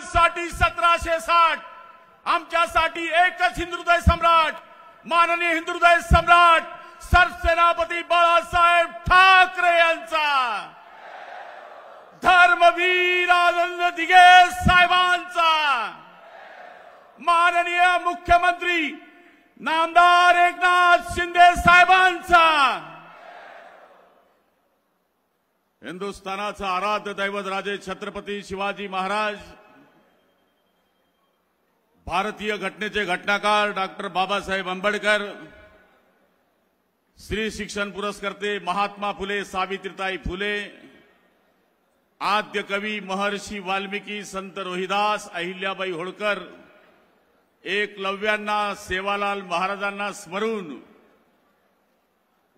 साठी 1760 आमच्यासाठी एकच हिंदुहृदय सम्राट माननीय हिंदुहृदय सम्राट सरसेनापती बाळासाहेब ठाकरे यांचा, धर्मवीर आनंद दिघे साहेबांचा, माननीय मुख्यमंत्री नामदार एकनाथ शिंदे साहेबांचा, हिंदुस्थानाचा आराध्य दैवत राजे छत्रपती शिवाजी महाराज, भारतीय घटनेचे घटनाकार डॉक्टर बाबासाहेब आंबेडकर, श्री शिक्षण पुरस्कर्ते महात्मा फुले सावित्रीताई फुले, आद्य कवी महर्षी वाल्मिकी संत रोहिदास अहिल्याबाई होळकर, एकलव्यांना सेवालाल महाराजांना स्मरून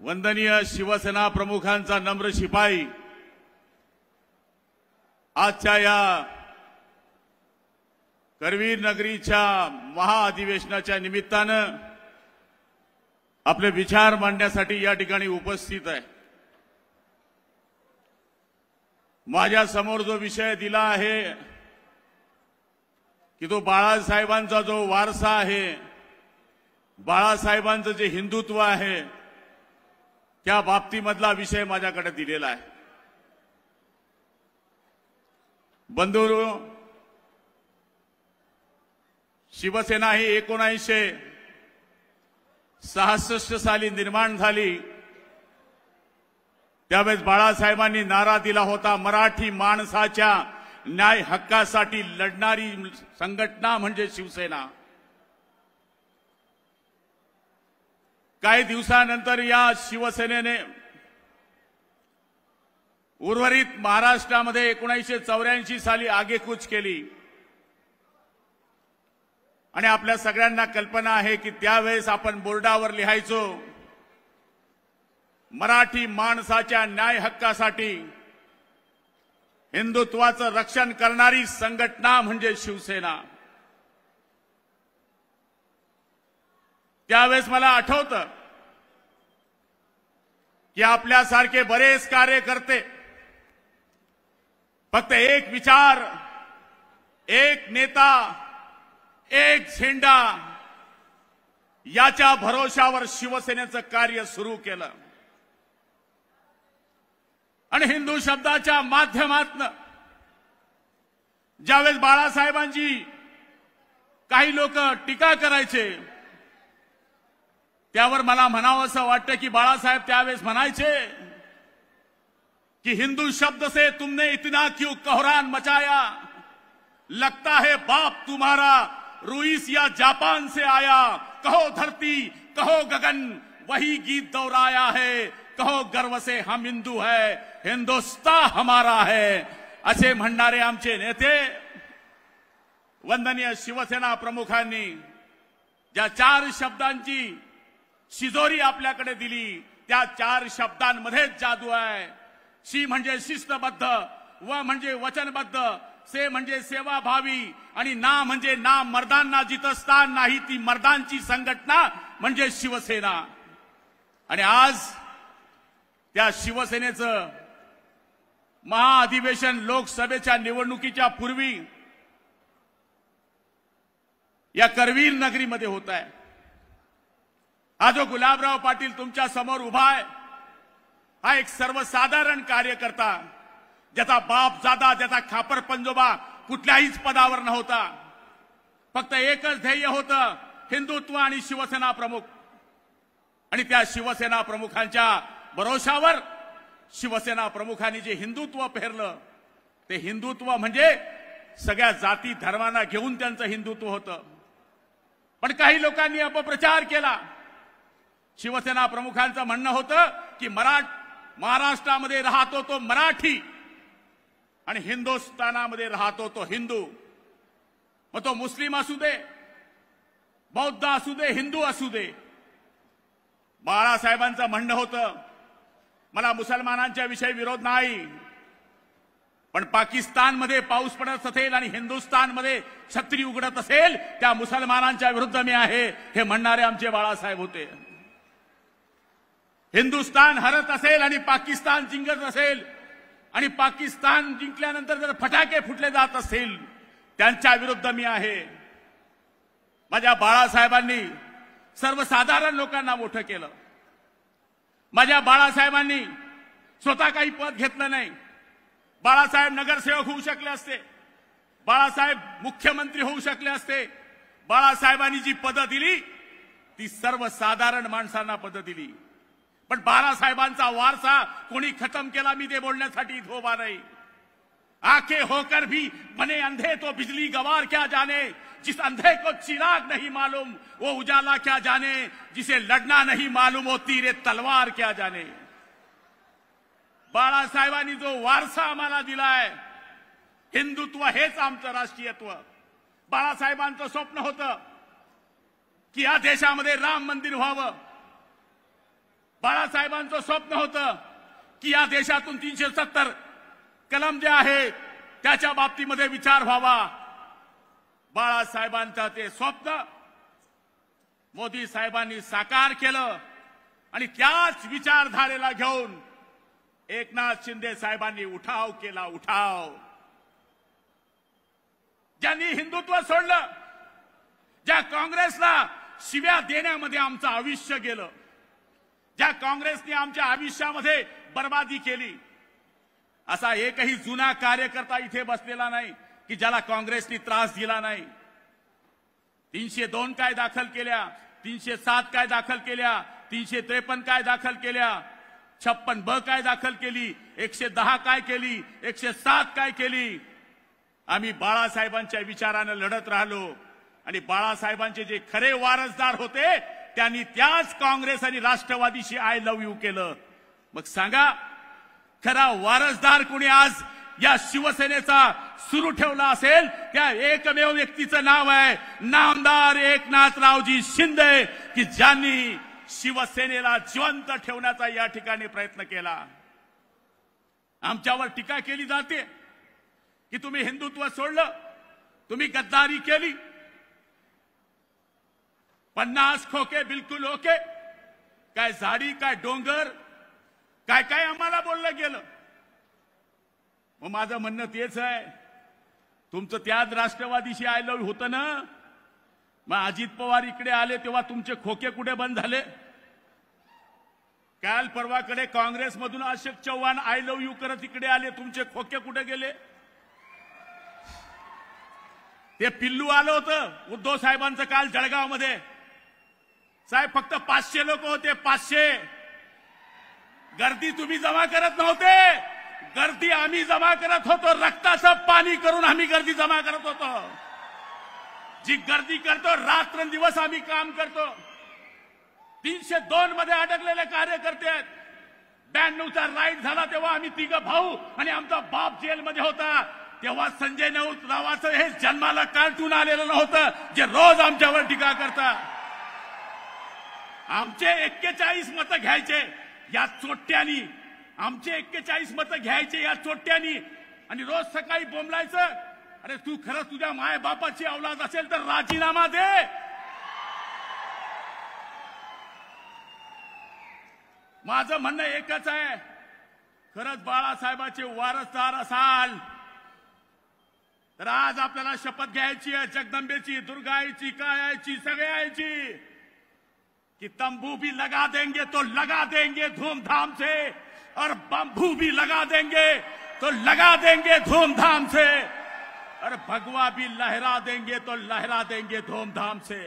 वंदनीय शिवसेना प्रमुखांचा नम्र शिपाई, आजच्या या करवीर नगरीच्या महाअधिवेशनाच्या निमित्तानं आपले विचार मांडण्यासाठी या ठिकाणी उपस्थित आहे। माझ्या समोर जो विषय दिला आहे की तो बाळासाहेबांचा जो वारसा आहे, बाळासाहेबांचं जे हिंदुत्व आहे त्या बाबतीमधला विषय माझ्याकडे दिलेला आहे। बंधुरो, शिवसेना ही 1966 साली निर्माण झाली। त्यावेळेस बाळासाहेबांनी नारा दिला होता, मराठी माणसाच्या न्याय हक्कासाठी लढणारी संघटना म्हणजे शिवसेना। काही दिवसानंतर या शिवसेनेने उर्वरित महाराष्ट्रामध्ये 1984 साली आगेकूच केली आणि आपल्या सगळ्यांना कल्पना आहे की त्यावेळेस आपण बोर्डावर लिहायचो, मराठी माणसाच्या न्याय हक्कासाठी हिंदुत्वाचं रक्षण करणारी संघटना म्हणजे शिवसेना। त्यावेळेस मला आठवतं की आपल्यासारखे बरेच कार्यकर्ते फक्त एक विचार, एक नेता, एक झेंडा याच्या भरोशावर शिवसेनेचं कार्य सुरू केलं आणि हिंदू शब्दाच्या माध्यमातून ज्यावेळेस बाळासाहेबांची काही लोक टीका करायचे त्यावर मला म्हणावं असं वाटतं की बाळासाहेब त्यावेळेस म्हणायचे कि हिंदू शब्द से तुमने इतना क्यों कोहरान मचाया, लगता है बाप तुम्हारा रूस या जापान से आया, कहो धरती कहो गगन वही गीत दोहराया है, कहो गर्व से हम हिंदू है, हिंदुस्तान हमारा है, असे म्हणणारे आमचे नेते वंदनीय शिवसेना प्रमुखांनी ज्या 4 शब्दांची शिजोरी आपल्याकडे दिली त्या 4 शब्दांमध्येच जादू आहे। शी म्हणजे शिस्तबद्ध, व म्हणजे वचनबद्ध, से म्हणजे सेवाभावी आणि ना म्हणजे ना मर्दांना जिथं स्थान नाही ती मर्दांची संघटना म्हणजे शिवसेना। आणि आज त्या शिवसेनेचं महाअधिवेशन लोकसभेच्या निवडणुकीच्या पूर्वी या करवीर नगरीमध्ये होत आहे। हा जो गुलाबराव पाटील तुमच्या समोर उभा आहे हा एक सर्वसाधारण कार्यकर्ता, ज्याचा बाप जादा, ज्याचा खापर पंजोबा कुठल्याहीच पदावर नव्हता, फक्त एकच ध्येय होतं, हिंदुत्व आणि शिवसेना प्रमुख। आणि त्या शिवसेना प्रमुखांच्या भरोशावर शिवसेना प्रमुखांनी जे हिंदुत्व पेरलं ते हिंदुत्व म्हणजे सगळ्या जाती धर्मांना घेऊन त्यांचं हिंदुत्व होतं। पण काही लोकांनी अपप्रचार केला। शिवसेना प्रमुखांचं म्हणणं होतं की महाराष्ट्रामध्ये राहतो तो मराठी आणि हिंदुस्थानामध्ये राहतो तो हिंदू, मग तो मुस्लिम असू दे, बौद्ध असू दे, हिंदू असू दे। बाळासाहेबांचं म्हणणं होतं मला मुसलमानांच्या विषयी विरोध नाही, पण पाकिस्तानमध्ये पाऊस पडत असेल आणि हिंदुस्थानमध्ये छत्री उघडत असेल त्या मुसलमानांच्या विरुद्ध मी आहे, हे म्हणणारे आमचे बाळासाहेब होते। हिंदुस्थान हरत असेल आणि पाकिस्तान जिंकत असेल आणि पाकिस्तान जिंकल्यानंतर जर फटाके फुटले जात असेल त्यांच्या विरुद्ध मी आहे. माझ्या बाळासाहेबांनी सर्वसाधारण लोकांना मोठं केलं. माझ्या बाळासाहेबांनी स्वतः काही पद घेतलं नाही. बाळासाहेब नगरसेवक होऊ शकले असते, बाळासाहेब मुख्यमंत्री होऊ शकले असते. बाळासाहेबांनी जी पदं दिली ती सर्वसाधारण माणसांना पदं दिली. पण बाळासाहेबांचा वारसा कोणी खतम केला मी ते बोलण्यासाठी इथं उभा नाही. आंखें होकर भी बने अंधे तो बिजली गवार क्या जाने, जिस अंधे को चिराग नहीं मालूम वो उजाला क्या जाने, जिसे लड़ना नहीं मालूम वो तीरे तलवार क्या जाने. बाळासाहेबांनी जो वारसा आम्हाला दिलाय, हिंदुत्व हेच आमचं राष्ट्रीयत्व. बाळासाहेबांचं स्वप्न होतं की या देशामध्ये राम मंदिर व्हावं. बाळासाहेबांचं स्वप्न होतं की या देशातून 370 कलम जे आहे त्याच्या बाबतीमध्ये विचार व्हावा. बाळासाहेबांचं ते स्वप्न मोदी साहेबांनी साकार केलं आणि त्याच विचारधारेला घेऊन एकनाथ शिंदे साहेबांनी उठाव केला. उठाव ज्यांनी हिंदुत्व सोडलं, ज्या काँग्रेसला शिव्या देण्यामध्ये आमचं आयुष्य गेलं, ज्या काँग्रेसने आमच्या आयुष्यामध्ये बर्बादी केली, असा एकही जुना कार्यकर्ता इथे बसलेला नाही की ज्याला काँग्रेसने त्रास दिला नाही. 302 काय दाखल केल्या, 307 काय दाखल केल्या, 353 काय दाखल केल्या, 56 काय दाखल केली, 110 काय केली, 107 काय केली. आम्ही बाळासाहेबांच्या विचारानं लढत राहिलो आणि बाळासाहेबांचे जे खरे वारसदार होते त्यांनी त्याच काँग्रेस आणि राष्ट्रवादीशी आय लव्ह यू केलं. मग सांगा, खरा वारसदार कोणी आज या शिवसेनेचा सुरू ठेवला असेल त्या एकमेव व्यक्तीचं नाव आहे नामदार एकनाथरावजी शिंदे, की ज्यांनी शिवसेनेला जिवंत ठेवण्याचा या ठिकाणी प्रयत्न केला. आमच्यावर टीका केली जाते की तुम्ही हिंदुत्व सोडलं, तुम्ही गद्दारी केली, 50 खोके बिलकुल ओके, काय झाडी काय डोंगर काय काय आम्हाला बोललं गेलं. मग माझं म्हणणं तेच आहे, तुमचं त्याच राष्ट्रवादीशी आय लव्ह होतं ना. मग अजित पवार इकडे आले तेव्हा तुमचे खोके कुठे बंद झाले? काल परवाकडे काँग्रेसमधून Ashok Chavan I love you करत इकडे आले, तुमचे खोके कुठे गेले? ते पिल्लू आलं होतं उद्धव साहेबांचं काल जळगावमध्ये. साहेब फक्त 500 लोक होते, 500. गर्दी तुम्ही जमा करत नव्हते, गर्दी आम्ही जमा करत होतो. रक्ताचं पाणी करून आम्ही गर्दी जमा करत होतो. जी गर्दी करतो रात्रंदिवस आम्ही काम करतो. 302 मध्ये अडकलेले कार्यकर्ते आहेत. 92चा राईट झाला तेव्हा आम्ही 3 भाऊ आणि आमचा बाप जेलमध्ये होता. तेव्हा संजय रावाचं हे जन्माला कार्टून आलेलं नव्हतं जे रोज आमच्यावर टीका करता. आमचे 41 मतं घ्यायचे या चोट्ट्यानी, आमचे 41 मतं घ्यायचे या चोट्ट्यानी आणि रोज सकाळी बोंबलायचं, अरे तू खरं तुझ्या माय बापाची औलाद असेल तर राजीनामा दे. माझं म्हणणं एकच आहे, खरंच बाळासाहेबांचे वारसदार असाल तर आज आपल्याला शपथ घ्यायची आहे, जगदंबेची, दुर्गाईची, कायाची, सगळ्याची, कि तंबू भी लगा देंगे तो लगा देंगे धूमधाम से और बंबू भी लगा देंगे तो लगा देंगे धूमधाम से और भगवा भी लहरा देंगे तो लहरा देंगे धूमधाम से.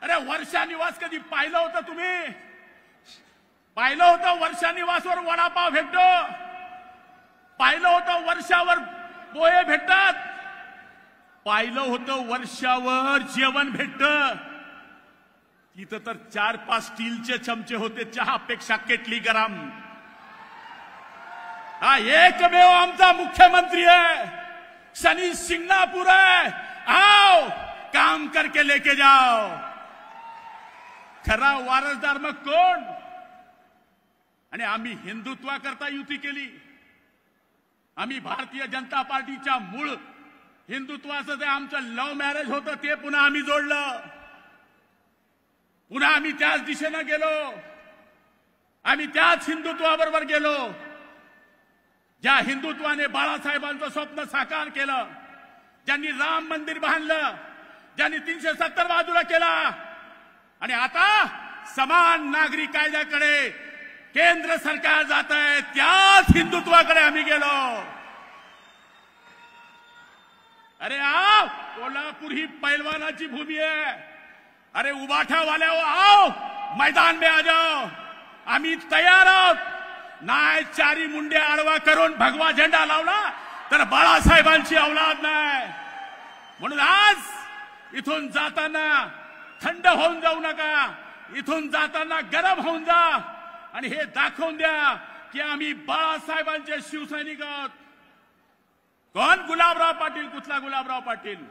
अरे वर्षा निवास कधी पाहिलं होतं तुम्ही? पाहिलं होतं वर्षा निवासवर वडापाव भेटतो? पाहिलं होतं वर्षावर पोहे भेटतात? पाहिलं होतं वर्षावर जेवण भेटतं? तिथं तर 4-5 स्टीलचे चमचे होते चहापेक्षा केटली गरम. हा एकमेव आमचा मुख्यमंत्री आहे. शनी सिंगनापूर है, आओ काम करके लेके जाओ. खरा वारसदार मग कोण? आणि आम्ही हिंदुत्वाकरता युती केली. आम्ही भारतीय जनता पार्टीच्या मूळ हिंदुत्वाचं जे आमचं लव्ह मॅरेज होतं ते पुन्हा आम्ही जोडलं. पुन्हा आम्ही त्याच दिशेनं गेलो. आम्ही त्याच हिंदुत्वाबरोबर गेलो. ज्या हिंदुत्वाने बाळासाहेबांचं स्वप्न साकार केलं, ज्यांनी राम मंदिर बांधलं, ज्यांनी 370 बाजूला केला, आणि आता समान नागरी कायद्याकडे केंद्र सरकार जात आहे, त्याच हिंदुत्वाकडे आम्ही गेलो. अरे आओ, कोल्हापूर ही पैलवानाची भूमी है. अरे उबाठा वाले आओ, मैदान में आ जाओ. आम्ही तयार आहोत. नाही चारी मुंडे आडवा करून भगवा झेंडा लावला तर बाळासाहेबांची औलाद नाही. म्हणून आज इथून जाताना थंड होऊन जाऊ नका, इथून जाताना गरम होऊन जा आणि हे दाखवून द्या की आम्ही बाळासाहेबांचे शिवसैनिक आहोत. कोण? गुलाबराव पाटील. कुठला गुलाबराव पाटील?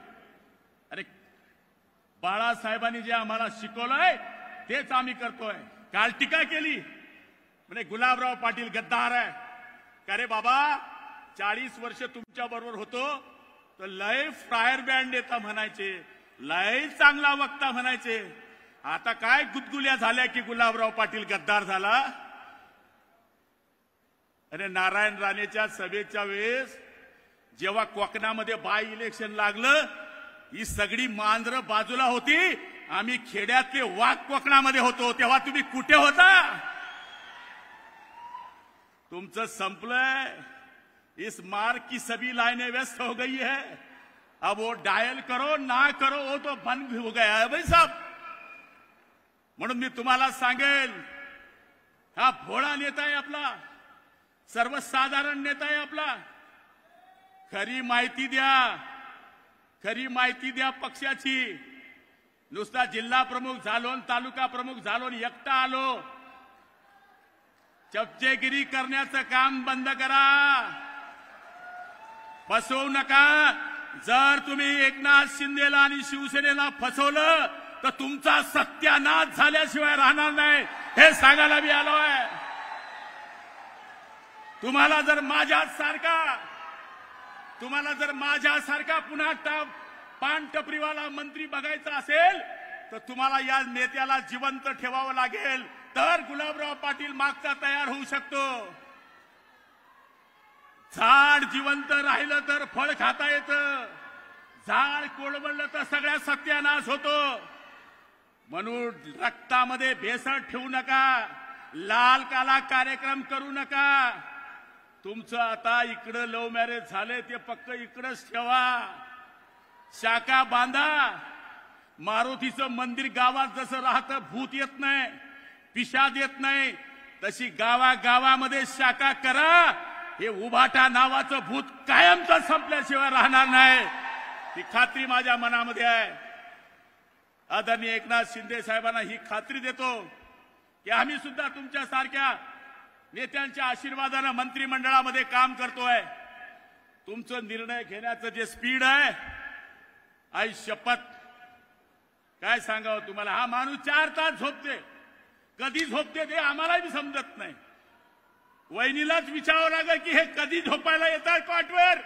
अरे बाळासाहेबांनी जे आम्हाला शिकवलंय तेच आम्ही करतोय. काल टीका केली म्हणजे गुलाबराव पाटील गद्दार आहे. का रे बाबा, 40 वर्ष तुमच्या बरोबर होतो तर लय फायर बँड नेता म्हणायचे, लय चांगला वक्ता म्हणायचे. आता काय गुदगुल्या झाल्या की गुलाबराव पाटील गद्दार झाला. अरे नारायण राणेच्या सभेच्या वेळेस जेव्हा कोकणामध्ये बाय इलेक्शन लागलं, ही सगळी मांजरं बाजूला होती, आम्ही खेड्यातले वाघ कोकणामध्ये होतो, तेव्हा तुम्ही कुठे होता? तुमचं संपलंय. इस मार्ग की सभी लाइनें व्यस्त हो गई है. अब वो डायल करो ना करो वो तो बंद हो गया है भाई साहब. म्हणून मी तुम्हाला सांगेल, हा भोळा नेता आहे आपला, सर्वसाधारण नेता आहे आपला. खरी माहिती द्या, खरी माहिती द्या पक्षाची. नुसता जिल्हा प्रमुख झालो, तालुका प्रमुख झालो, एकटा आलो, चपचेगिरी करण्याचं काम बंद करा. फसवू नका. जर तुम्ही एकनाथ शिंदेला आणि शिवसेनेला फसवलं तर तुमचा सत्यानाश झाल्याशिवाय राहणार नाही, हे सांगायला मी आलोय. तुम्हाला जर माझ्यासारखा पुन्हा पान टपरीवाला मंत्री बघायचा असेल तर तुम्हाला या नेत्याला जिवंत ठेवावं लागेल, तर गुलाबराव पाटील मागचा तयार होऊ शकतो. झाड जिवंत राहिलं तर फळ खाता येतं, झाड कोळवळलं तर सगळ्या सत्यानाश होतो. म्हणून रक्तामध्ये भेसळ ठेवू नका, लाल काला कार्यक्रम करू नका. तुमचं आता इकडं लव्ह मॅरेज झाले ते फक्त इकडंच ठेवा, शाखा बांधा. मारुतीचं मंदिर गावात जसं राहतं, भूत येत नाही, पिशाद येत नाही, तशी गावागावामध्ये शाखा करा. हे उभाटा नावाचं भूत कायमचं संपल्याशिवाय राहणार नाही, ही खात्री माझ्या मनामध्ये आहे. आदरणीय एकनाथ शिंदे साहेबांना ही खात्री देतो की आम्ही सुद्धा तुमच्या सारख्या नेत्यांच्या आशीर्वादाने मंत्रिमंडळामध्ये काम करतोय. तुमचं निर्णय घेण्याचं जे स्पीड आहे, आई शपथ काय सांगावं तुम्हाला. हा माणूस 4 तास झोपते, कधी झोपते ते आम्हालाही समजत नाही. वहिनीलाच विचारावं लागेल की हे कधी झोपायला येतात कॉटवर,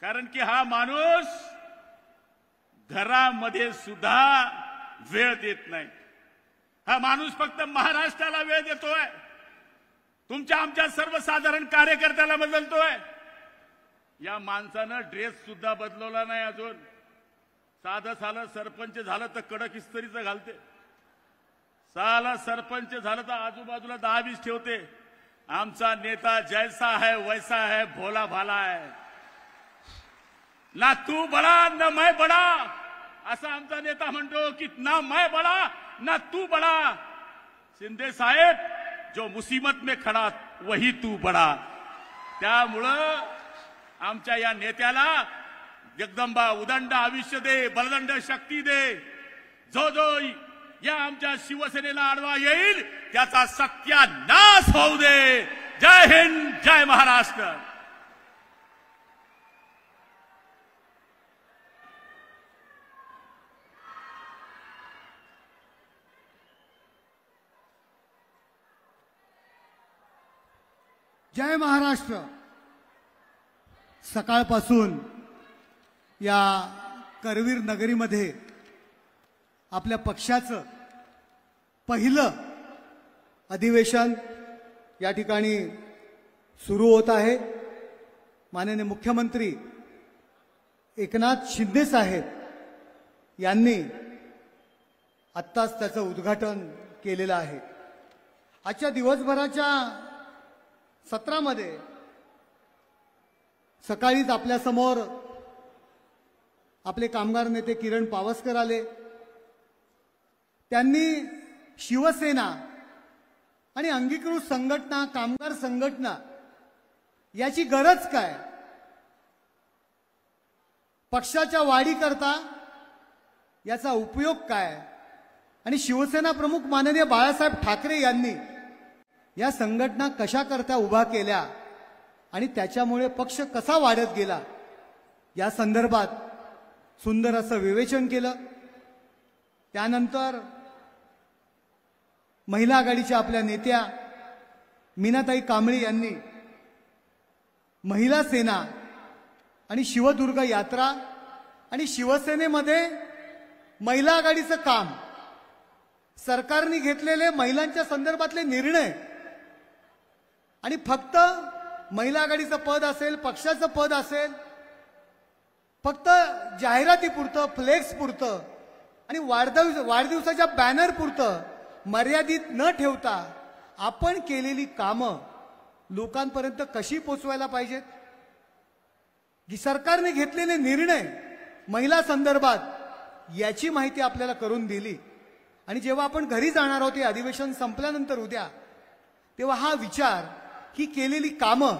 कारण की हा माणूस घरामध्ये सुद्धा वेळ देत नाही. हा माणूस फक्त महाराष्ट्राला वेळ देतोय, तुमच्या आमच्या सर्वसाधारण कार्यकर्त्याला बदलतोय. या माणसानं ड्रेस सुद्धा बदलवला नाही अजून. साधं सरपंच झालं तर कडक इस्त्रीचं घालते, साला सरपंच झालं तर आजूबाजूला 10-20 ठेवते. आमचा नेता जैसा है वैसा है, भोला भाला है. ना तू बडा न मैं बडा, असा आमचा नेता म्हणतो की ना मैं बडा ना तू बडा. शिंदे साहेब, जो मुसीबत में खडा वही तू बडा. त्यामुळं आमच्या या नेत्याला जगदंबा उदंड आयुष्य दे, बलदंड शक्ती दे. जो या आमच्या शिवसेनेला आडवा येईल त्याचा सत्यानाश होऊ दे. जय हिंद, जय महाराष्ट्र. जय महाराष्ट्र. सकाळपासून या करवीर नगरीमध्ये आपल्या पक्षाचं पहिलं अधिवेशन या ठिकाणी सुरू होत आहे। माननीय मुख्यमंत्री एकनाथ शिंदे साहेब यांनी आत्ताच त्याचं उद्घाटन केलेलं आहे। आजच्या दिवसभराच्या सत्रामध्ये सकाळीच आपल्यासमोर आपले कामगार नेते किरण पावसकर आले। त्यांनी शिवसेना आणि अंगीकृत संघटना, कामगार संघटना याची गरज काय, पक्षाच्या वाढीकरता याचा उपयोग काय, आणि शिवसेना प्रमुख माननीय बाळासाहेब ठाकरे यांनी या संघटना कशा करता उभा केल्या आणि त्याच्यामुळे पक्ष कसा वाढत गेला या संदर्भात सुंदर असं विवेचन केलं। त्यानंतर महिला आघाडीच्या आपल्या नेत्या मीनाताई कांबळे यांनी महिला सेना आणि शिवदुर्ग यात्रा आणि शिवसेनेमध्ये महिला आघाडीचं काम, सरकारने घेतलेले महिलांच्या संदर्भातले निर्णय आणि फक्त महिला आघाडीचं पद असेल, पक्षाचं पद असेल, फक्त जाहिरातीपुरतं, फ्लेक्सपुरतं आणि वाढदिवसाच्या बॅनरपुरतं मर्यादित न ठेवता आपण केलेली कामं लोकांपर्यंत कशी पोचवायला पाहिजेत, की सरकारने घेतलेले निर्णय महिला संदर्भात याची माहिती आपल्याला करून दिली। आणि जेव्हा आपण घरी जाणार आहोत, हे अधिवेशन संपल्यानंतर उद्या, तेव्हा हा विचार, ही केलेली कामं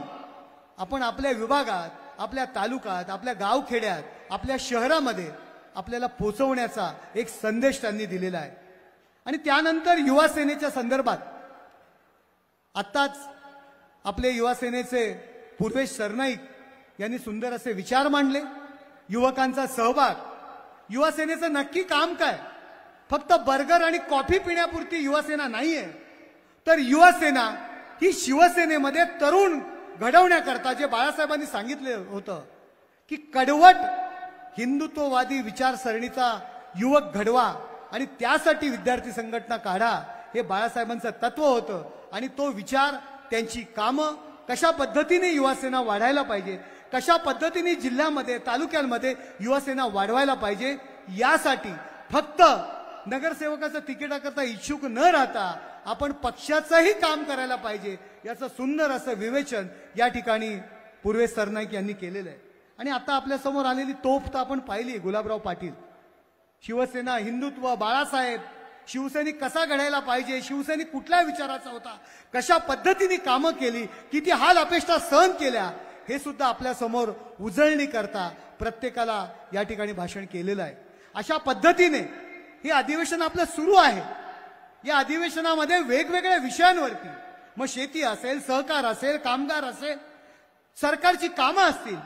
आपण आपल्या विभागात, आपल्या तालुक्यात, आपल्या गावखेड्यात, आपल्या शहरामध्ये आपल्याला पोचवण्याचा एक संदेश त्यांनी दिलेला आहे। आणि त्यानंतर युवा सेनेच्या संदर्भात आत्ताच आपले युवा सेनेचे पूर्वेश सरनाईक यांनी सुंदर असे विचार मांडले। युवकांचा सहभाग, युवा सेनेचं नक्की काम काय, फक्त बर्गर आणि कॉफी पिण्यापुरती युवा सेना नाहीये, तर युवा सेना ही शिवसेनेमध्ये तरुण घडवण्याकरता, जे बाळासाहेबांनी सांगितले होतं की कडवट हिंदुत्ववादी विचारसरणीचा युवक घडवा आणि त्यासाठी विद्यार्थी संघटना काढा, हे बाळासाहेबांचं तत्व होतं। आणि तो विचार, त्यांची कामं, कशा पद्धतीने युवा सेना वाढायला पाहिजे, कशा पद्धतीने जिल्ह्यामध्ये, तालुक्यांमध्ये युवा सेना वाढवायला पाहिजे, यासाठी फक्त नगरसेवकाचं तिकिटाकरता इच्छुक न राहता आपण पक्षाचंही काम करायला पाहिजे, याचं सुंदर असं विवेचन या ठिकाणी पूर्वेश सरनाईक यांनी केलेलं आहे। आणि आता आपल्या समोर आलेली तोफ तर आपण पाहिली, गुलाबराव पाटील, शिवसेना, हिंदुत्व, बाळासाहेब, शिवसैनिक कसा घडायला पाहिजे, शिवसैनिक कुठल्या विचाराचा होता, कशा पद्धतीने कामं केली, किती हाल अपेष्टा सहन केल्या, हे सुद्धा आपल्या समोर उजळणी करता प्रत्येकाला या ठिकाणी भाषण केलेलं आहे। अशा पद्धतीने हे अधिवेशन आपलं सुरू आहे। या अधिवेशनामध्ये वेगवेगळ्या विषयांवरती, मग शेती असेल, सहकार असेल, कामगार असेल, सरकारची कामं असतील,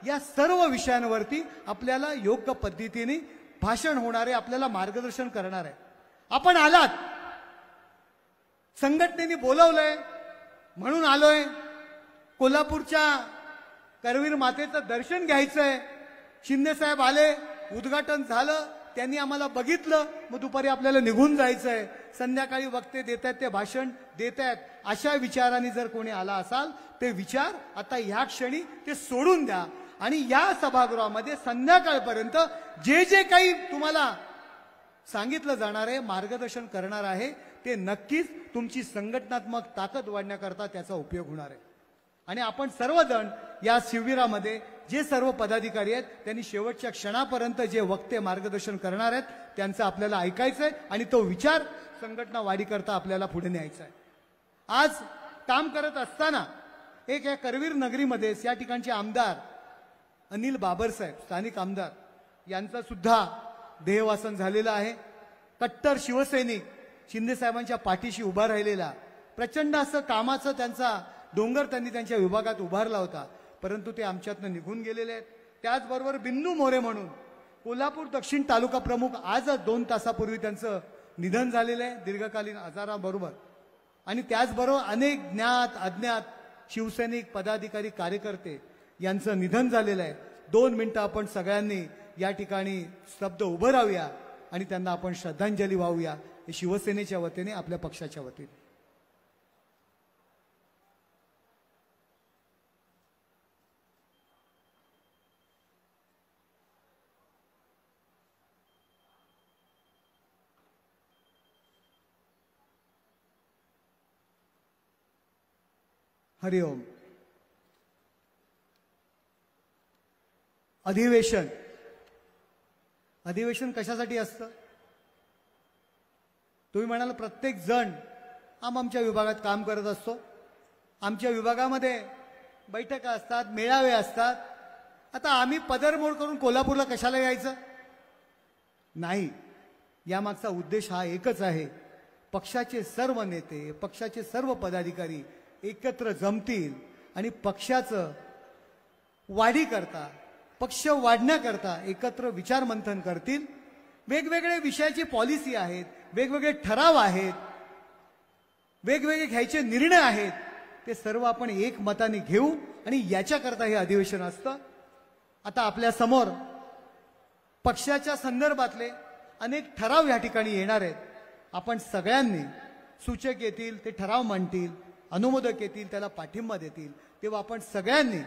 या सर्व विषयांवरती आपल्याला योग्य पद्धतीने भाषण होणार आहे, आपल्याला मार्गदर्शन करणार आहे। आपण आलात, संघटनेने बोलवलंय म्हणून आलोय, कोल्हापूरच्या करवीर मातेचं दर्शन घ्यायचंय। शिंदे साहेब आले, उद्घाटन झालं, त्यांनी आम्हाला बघितलं, मग दुपारी आपल्याला निघून जायचंय, संध्याकाळी वक्ते देत आहेत, ते भाषण देत आहेत, अशा विचाराने जर कोणी आला असाल, ते विचार आता ह्या क्षणी ते सोडून द्या आणि या सभागृहामध्ये संध्याकाळपर्यंत जे जे काही तुम्हाला सांगितलं जाणार आहे, मार्गदर्शन करणार आहे, ते नक्कीच तुमची संघटनात्मक ताकद वाढण्याकरता त्याचा उपयोग होणार आहे। आणि आपण सर्वजण या शिबिरामध्ये जे सर्व पदाधिकारी आहेत, त्यांनी शेवटच्या क्षणापर्यंत जे वक्ते मार्गदर्शन करणार आहेत, त्यांचं आपल्याला ऐकायचंय आणि तो विचार संघटना वाढीकरता आपल्याला पुढे न्यायचा आहे। आज काम करत असताना एक या करवीर नगरीमध्ये या ठिकाणचे आमदार अनिल बाबरसाहेब, स्थानिक आमदार, यांचं सुद्धा देहवासन झालेलं आहे। कट्टर शिवसैनिक, शिंदे साहेबांच्या पाठीशी उभा राहिलेला, प्रचंड असं कामाचं त्यांचा डोंगर त्यांनी त्यांच्या विभागात उभारला होता, परंतु ते आमच्यातनं निघून गेलेले आहेत। त्याचबरोबर बिन्नू मोरे म्हणून कोल्हापूर दक्षिण तालुका प्रमुख, आज 2 तासापूर्वी त्यांचं निधन झालेलं आहे दीर्घकालीन आजाराबरोबर। आणि त्याचबरोबर अनेक ज्ञात अज्ञात शिवसैनिक, पदाधिकारी, कार्यकर्ते यांचं निधन झालेलं आहे। 2 मिनिटं आपण सगळ्यांनी या ठिकाणी स्तब्ध उभं राहूया आणि त्यांना आपण श्रद्धांजली वाहूया, हे शिवसेनेच्या वतीने, आपल्या पक्षाच्या वतीने। हरिओम. अधिवेशन कशासाठी असतं? तुम्ही म्हणाल प्रत्येक जण आमच्या विभागात काम करत असतो. आमच्या विभागामध्ये बैठका असतात, मेळावे असतात. आता आम्ही पदरमोड करून कोल्हापूरला कशाला यायचं? नाही, यामागचा उद्देश हा एकच आहे. पक्षाचे सर्व नेते, पक्षाचे सर्व पदाधिकारी एकत्र जमतील आणि पक्षाचं वाढीकरता, पक्ष वाढण्याकरता एकत्र विचारमंथन करतील. वेगवेगळे विषयाची पॉलिसी आहेत, वेगवेगळे ठराव आहेत, वेगवेगळे घ्यायचे निर्णय आहेत, ते सर्व आपण एकमताने घेऊ आणि याच्याकरता हे अधिवेशन असतं. आता आपल्या समोर पक्षाच्या संदर्भातले अनेक ठराव या ठिकाणी येणार आहेत. आपण सगळ्यांनी, सूचक येतील ते ठराव मांडतील, अनुमोदक येतील त्याला पाठिंबा देतील, तेव्हा आपण सगळ्यांनी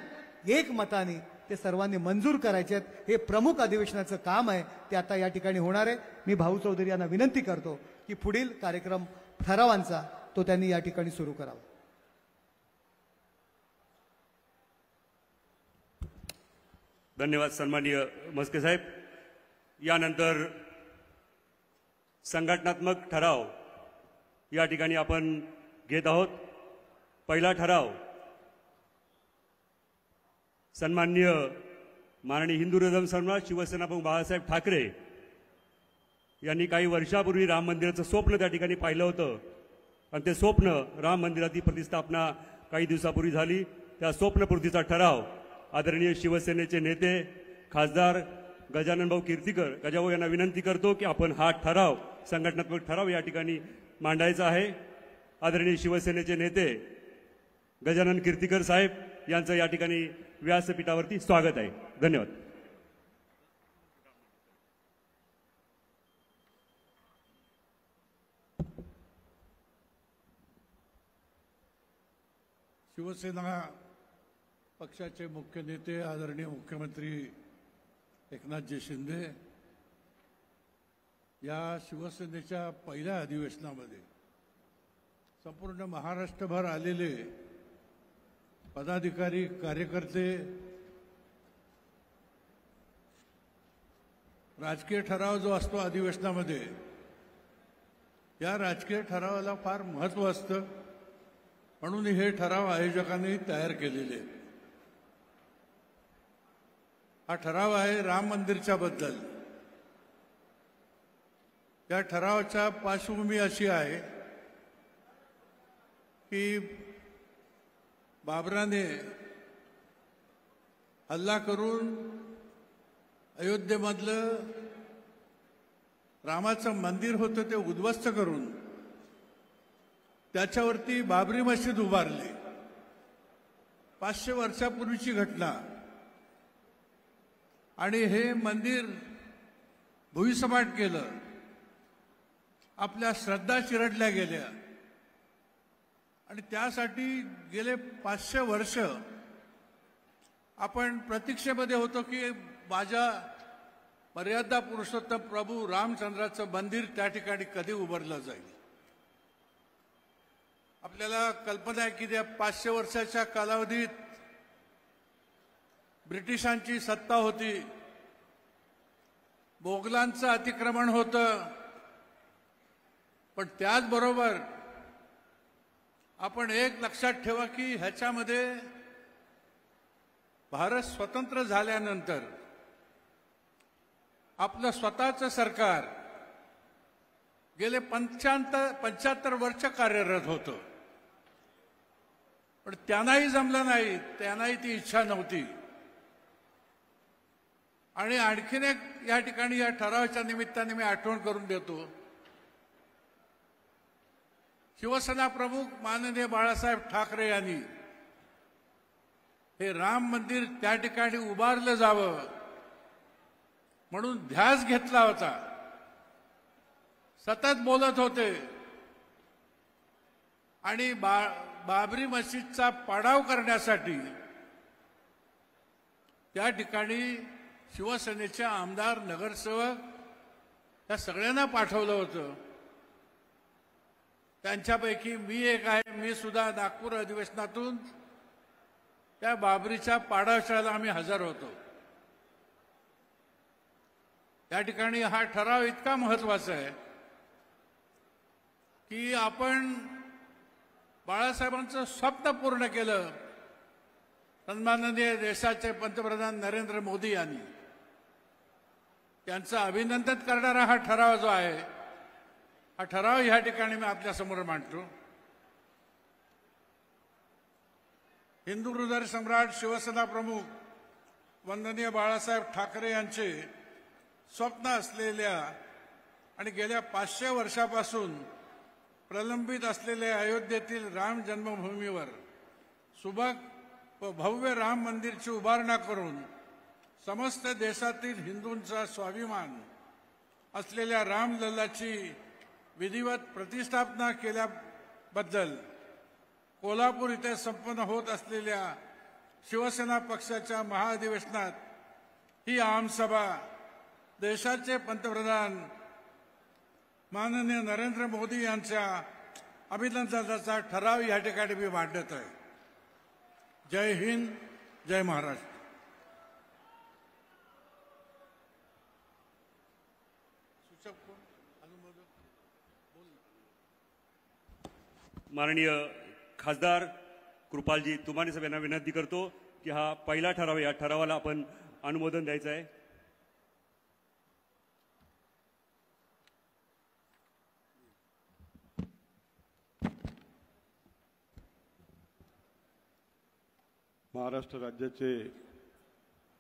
एकमताने ते सर्वांनी मंजूर करायचे आहेत. हे प्रमुख अधिवेशनाचं काम आहे, ते आता या ठिकाणी होणार आहे. मी भाऊ चौधरी यांना विनंती करतो की पुढील कार्यक्रम ठरावांचा तो त्यांनी या ठिकाणी सुरू करावा. धन्यवाद सन्माननीय मस्के साहेब. यानंतर संघटनात्मक ठराव या ठिकाणी आपण घेत आहोत. पहिला ठराव सन्माननीय माननीय हिंदू हृदय सम्राट शिवसेना प्रमुख बाळासाहेब ठाकरे यांनी काही वर्षापूर्वी राम मंदिराचं स्वप्न त्या ठिकाणी पाहिलं होतं आणि ते स्वप्न राम मंदिराची प्रतिष्ठापना काही दिवसापूर्वी झाली. त्या स्वप्नपूर्तीचा ठराव आदरणीय शिवसेनेचे नेते खासदार गजानन भाऊ कीर्तीकर गजाभाऊ यांना विनंती करतो की आपण हा ठराव, संघटनात्मक ठराव या ठिकाणी मांडायचा आहे. आदरणीय शिवसेनेचे नेते गजानन कीर्तीकर साहेब यांचं या ठिकाणी व्यासपीठावरती स्वागत आहे. धन्यवाद. शिवसेना पक्षाचे मुख्य नेते आदरणीय मुख्यमंत्री एकनाथजी शिंदे या शिवसेनेच्या पहिल्या अधिवेशनामध्ये संपूर्ण महाराष्ट्रभर आलेले पदाधिकारी, कार्यकर्ते, राजकीय ठराव जो असतो अधिवेशनामध्ये, या राजकीय ठरावाला फार महत्त्व असतं. म्हणून हे ठराव आयोजकांनी तयार केलेले. हा ठराव आहे राम मंदिरच्या बद्दल. या ठरावाच्या पार्श्वभूमी अशी आहे की बाबराने हल्ला करून अयोध्येमधलं रामाचं मंदिर होतं ते उद्ध्वस्त करून त्याच्यावरती बाबरी मशीद उभारली. 500 वर्षापूर्वीची घटना. आणि हे मंदिर भुईसपाट केलं. आपल्या श्रद्धा चिरडल्या गेल्या आणि त्यासाठी गेले 500 वर्ष आपण प्रतीक्षेमध्ये होतो की माझ्या मर्यादा पुरुषोत्तम प्रभू रामचंद्राचं मंदिर त्या ठिकाणी कधी उभारलं जाईल. आपल्याला कल्पना आहे की त्या 500 वर्षाच्या कालावधीत ब्रिटिशांची सत्ता होती, मोगलांचं अतिक्रमण होतं, पण त्याचबरोबर आपण एक लक्षात ठेवा की ह्याच्यामध्ये भारत स्वतंत्र झाल्यानंतर आपलं स्वतःचं सरकार गेले 75 वर्ष कार्यरत होतं. पण त्यांनाही जमलं नाही, त्यांनाही ती इच्छा नव्हती. आणि आणखीन एक या ठिकाणी या ठरावाच्या निमित्ताने मी आठवण करून देतो. शिवसेना प्रमुख माननीय बाळासाहेब ठाकरे यांनी हे राम मंदिर त्या ठिकाणी उभारलं जावं म्हणून ध्यास घेतला होता. सतत बोलत होते आणि बाबरी मशीदचा पाडाव करण्यासाठी त्या ठिकाणी शिवसेनेचे आमदार, नगरसेवक या सगळ्यांना पाठवलं होतं. त्यांच्यापैकी मी एक आहे. मी सुद्धा नागपूर अधिवेशनातून त्या बाबरीच्या पाडळशाळेला आम्ही हजर होतो. या ठिकाणी हा ठराव इतका महत्वाचा आहे की आपण बाळासाहेबांचं स्वप्न पूर्ण केलं. सन्माननीय देशाचे पंतप्रधान नरेंद्र मोदी यांनी त्यांचं अभिनंदन करणारा हा ठराव जो आहे, हा ठराव या ठिकाणी मी आपल्यासमोर मांडतो. हिंदू हृदय सम्राट शिवसेना प्रमुख वंदनीय बाळासाहेब ठाकरे यांचे स्वप्न असलेल्या आणि गेल्या 500 वर्षापासून प्रलंबित असलेल्या अयोध्येतील राम जन्मभूमीवर सुबक व भव्य राम मंदिरची उभारणा करून समस्त देशातील हिंदूंचा स्वाभिमान असलेल्या रामलल्लाची विधिवत प्रतिष्ठापना केल्याबद्दल कोल्हापूर येथे संपन्न होत असलेल्या शिवसेना पक्षाच्या महाअधिवेशनात ही आमसभा देशाचे पंतप्रधान माननीय नरेंद्र मोदी यांच्या अभिनंदनाचा ठराव या ठिकाणी मी मांडत आहे. जय हिंद, जय महाराष्ट्र. माननीय खासदार कृपालजी तुमाने साहेब यांना विनंती करतो की हा पहिला ठराव, या ठरावाला आपण अनुमोदन द्यायचं आहे. महाराष्ट्र राज्याचे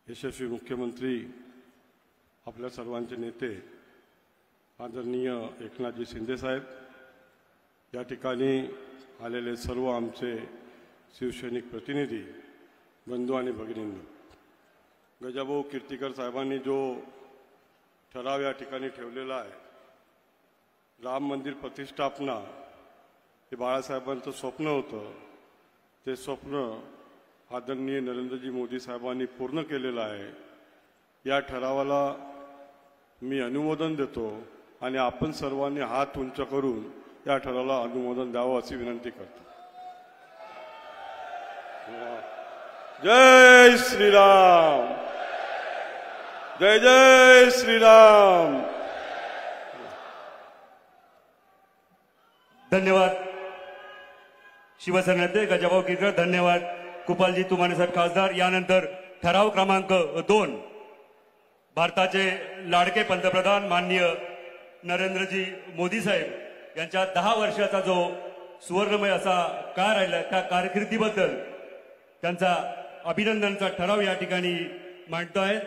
यशस्वी मुख्यमंत्री, आपल्या सर्वांचे नेते आदरणीय एकनाथजी शिंदे साहेब, या ठिकाणी आलेले सर्व आमचे शिवसैनिक प्रतिनिधी, बंधू आणि भगिनींनी, गजाभाऊ कीर्तीकर साहेबांनी जो ठराव या ठिकाणी ठेवलेला आहे, राम मंदिर प्रतिष्ठापना, हे बाळासाहेबांचं स्वप्न होतं. ते स्वप्न आदरणीय नरेंद्रजी मोदी साहेबांनी पूर्ण केलेलं आहे. या ठरावाला मी अनुमोदन देतो आणि आपण सर्वांनी हात उंच करून या ठरावाला अनुमोदन द्यावं अशी विनंती करतो. जय श्रीराम, जय जय श्रीराम. धन्यवाद शिवसेना नेते गजाभाऊ कीर्तीकर. धन्यवाद कृपालजी तुमाने साहेब खासदार. यानंतर ठराव क्रमांक 2, भारताचे लाडके पंतप्रधान माननीय नरेंद्रजी मोदी साहेब यांच्या 10 वर्षाचा जो सुवर्णमय असा काळ राहिला, त्या कारकिर्दीबद्दल त्यांचा अभिनंदनचा ठराव या ठिकाणी मांडतो आहे.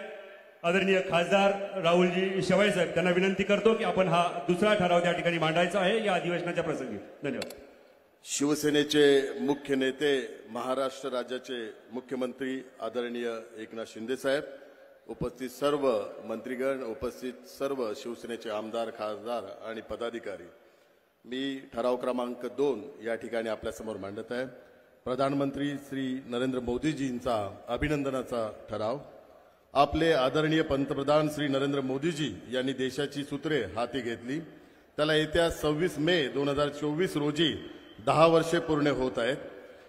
आदरणीय खासदार राहुलजी शेवाळे साहेब, त्यांना विनंती करतो की आपण हा दुसरा ठराव त्या ठिकाणी मांडायचा आहे या अधिवेशनाच्या प्रसंगी. धन्यवाद. शिवसेनेचे मुख्य नेते, महाराष्ट्र राज्याचे मुख्यमंत्री आदरणीय एकनाथ शिंदे साहेब, उपस्थित सर्व मंत्रीगण, उपस्थित सर्व शिवसेनेचे आमदार, खासदार आणि पदाधिकारी, मी ठराव क्रमांक 2 या ठिकाणी आपल्यासमोर मांडत आहे. प्रधानमंत्री श्री नरेंद्र मोदीजींचा अभिनंदनाचा ठराव. आपले आदरणीय पंतप्रधान श्री नरेंद्र मोदीजी यांनी देशाची सूत्रे हाती घेतली. त्याला येत्या 26 मे 2024 रोजी 10 वर्षे पूर्ण होत आहेत.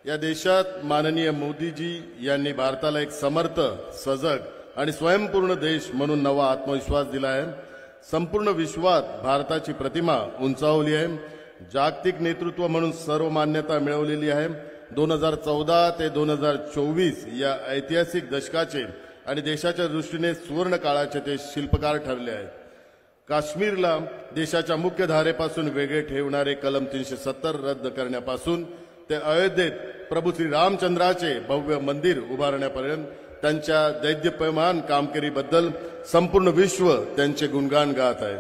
या देशात माननीय मोदीजी यांनी भारताला एक समर्थ, सजग आणि स्वयंपूर्ण देश म्हणून नवा आत्मविश्वास दिला आहे. संपूर्ण विश्वात भारताची प्रतिमा उंचावली आहे. जागतिक नेतृत्व म्हणून सर्व मान्यता मिळवलेली आहे. 2014 ते 2024 या ऐतिहासिक दशकाचे आणि देशाच्या दृष्टीने सुवर्ण काळाचे ते शिल्पकार ठरले आहेत. काश्मीरला देशाच्या मुख्य धारेपासून वेगळे ठेवणारे कलम 370 रद्द करण्यापासून ते अयोध्येत प्रभू श्री रामचंद्राचे भव्य मंदिर उभारण्यापर्यंत त्यांच्या दैदिप्यमान कामगिरीबद्दल संपूर्ण विश्व त्यांचे गुणगान गात आहे.